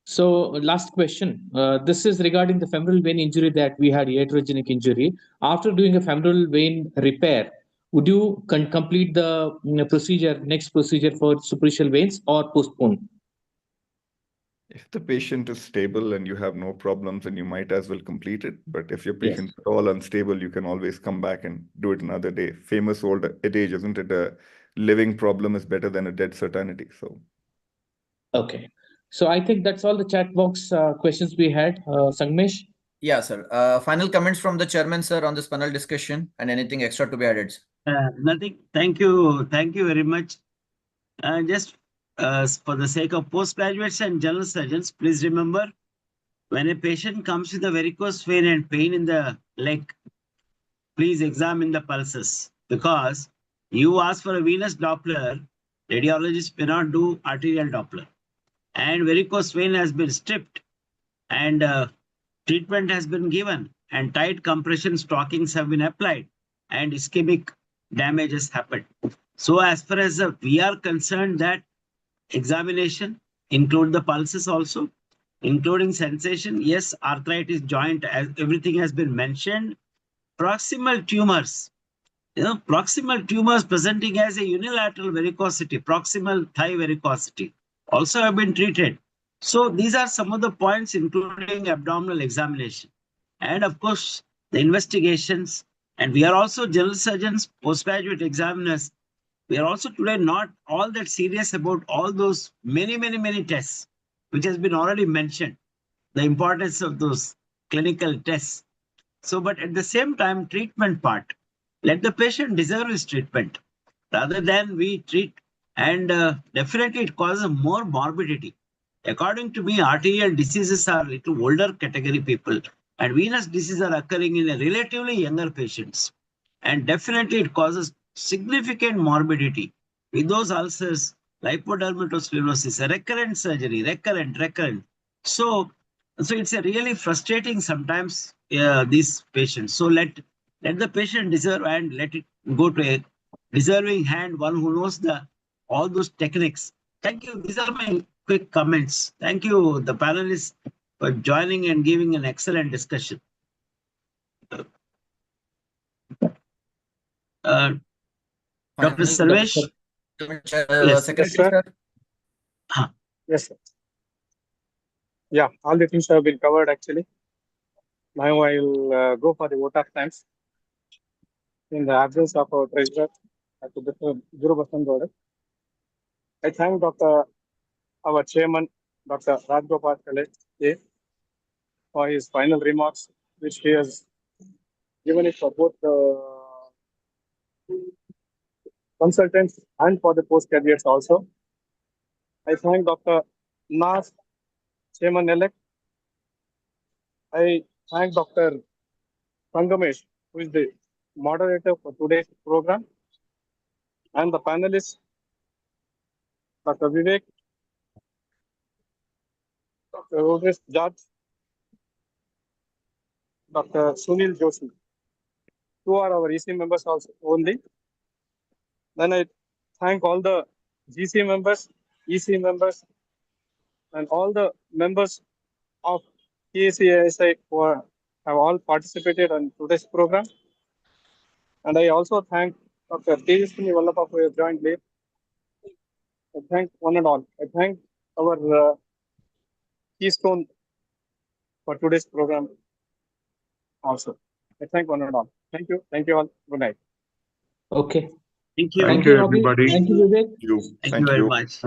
So last question. This is regarding the femoral vein injury that we had, iatrogenic injury. After doing a femoral vein repair, would you complete the next procedure for superficial veins or postpone? If the patient is stable and you have no problems, then you might as well complete it. But if your patient is at all unstable, you can always come back and do it another day. Famous old adage, isn't it? A living problem is better than a dead certainty. So, okay. So I think that's all the chat box questions we had. Sangamesh? Yeah, sir. Final comments from the chairman, sir, on this panel discussion and anything extra to be added? Nothing. Thank you. Thank you very much. Just for the sake of postgraduates and general surgeons, please remember, when a patient comes with a varicose vein and pain in the leg, please examine the pulses, because you ask for a venous Doppler, radiologist may not do arterial Doppler. And varicose vein has been stripped and treatment has been given and tight compression stockings have been applied and ischemic damage has happened. So as far as we are concerned, that examination include the pulses also, including sensation. Yes, arthritis, joint, everything has been mentioned. Proximal tumors, proximal tumors presenting as a unilateral varicosity, proximal thigh varicosity, also have been treated. So these are some of the points, including abdominal examination. And of course, the investigations. And we are also general surgeons, postgraduate examiners. We are also today not all that serious about all those many tests, which has been already mentioned, the importance of those clinical tests. So, but at the same time, treatment part, let the patient deserve his treatment rather than we treat. And definitely it causes more morbidity. According to me, arterial diseases are little older category people, and venous diseases are occurring in a relatively younger patients. And definitely it causes significant morbidity with those ulcers, lipodermatosclerosis, recurrent surgery, recurrent. So it's a really frustrating sometimes, these patients. So let the patient deserve and let it go to a deserving hand, one who knows all those techniques. Thank you. These are my quick comments. Thank you, the panelists, for joining and giving an excellent discussion. Dr. Sarvesh? Yes. Secretary, sir. Yes, sir. Yeah, all the things have been covered actually. Now I will go for the vote of thanks. In the absence of our treasurer, Dr. Guru Basant, I thank our chairman, Dr. Rajgopal Kale, for his final remarks, which he has given it for both consultants and for the postgraduates also. I thank Dr. Nas, chairman-elect. I thank Dr. Sangamesh, who is the moderator for today's program, and the panelists, Dr. Vivek, Dr. Robbi George, Dr. Sunil Joshi, who are our EC members also only. Then I thank all the GC members, EC members, and all the members of KSC SI who have all participated in today's program. And I also thank Dr. Tejaswini Vallabha who have joined late. I thank one and all. I thank our keystone for today's program also. I thank one and all. Thank you. Thank you all. Good night. Okay. Thank you. Thank you, Robbi. everybody. Thank you, Vivek. Thank you very much.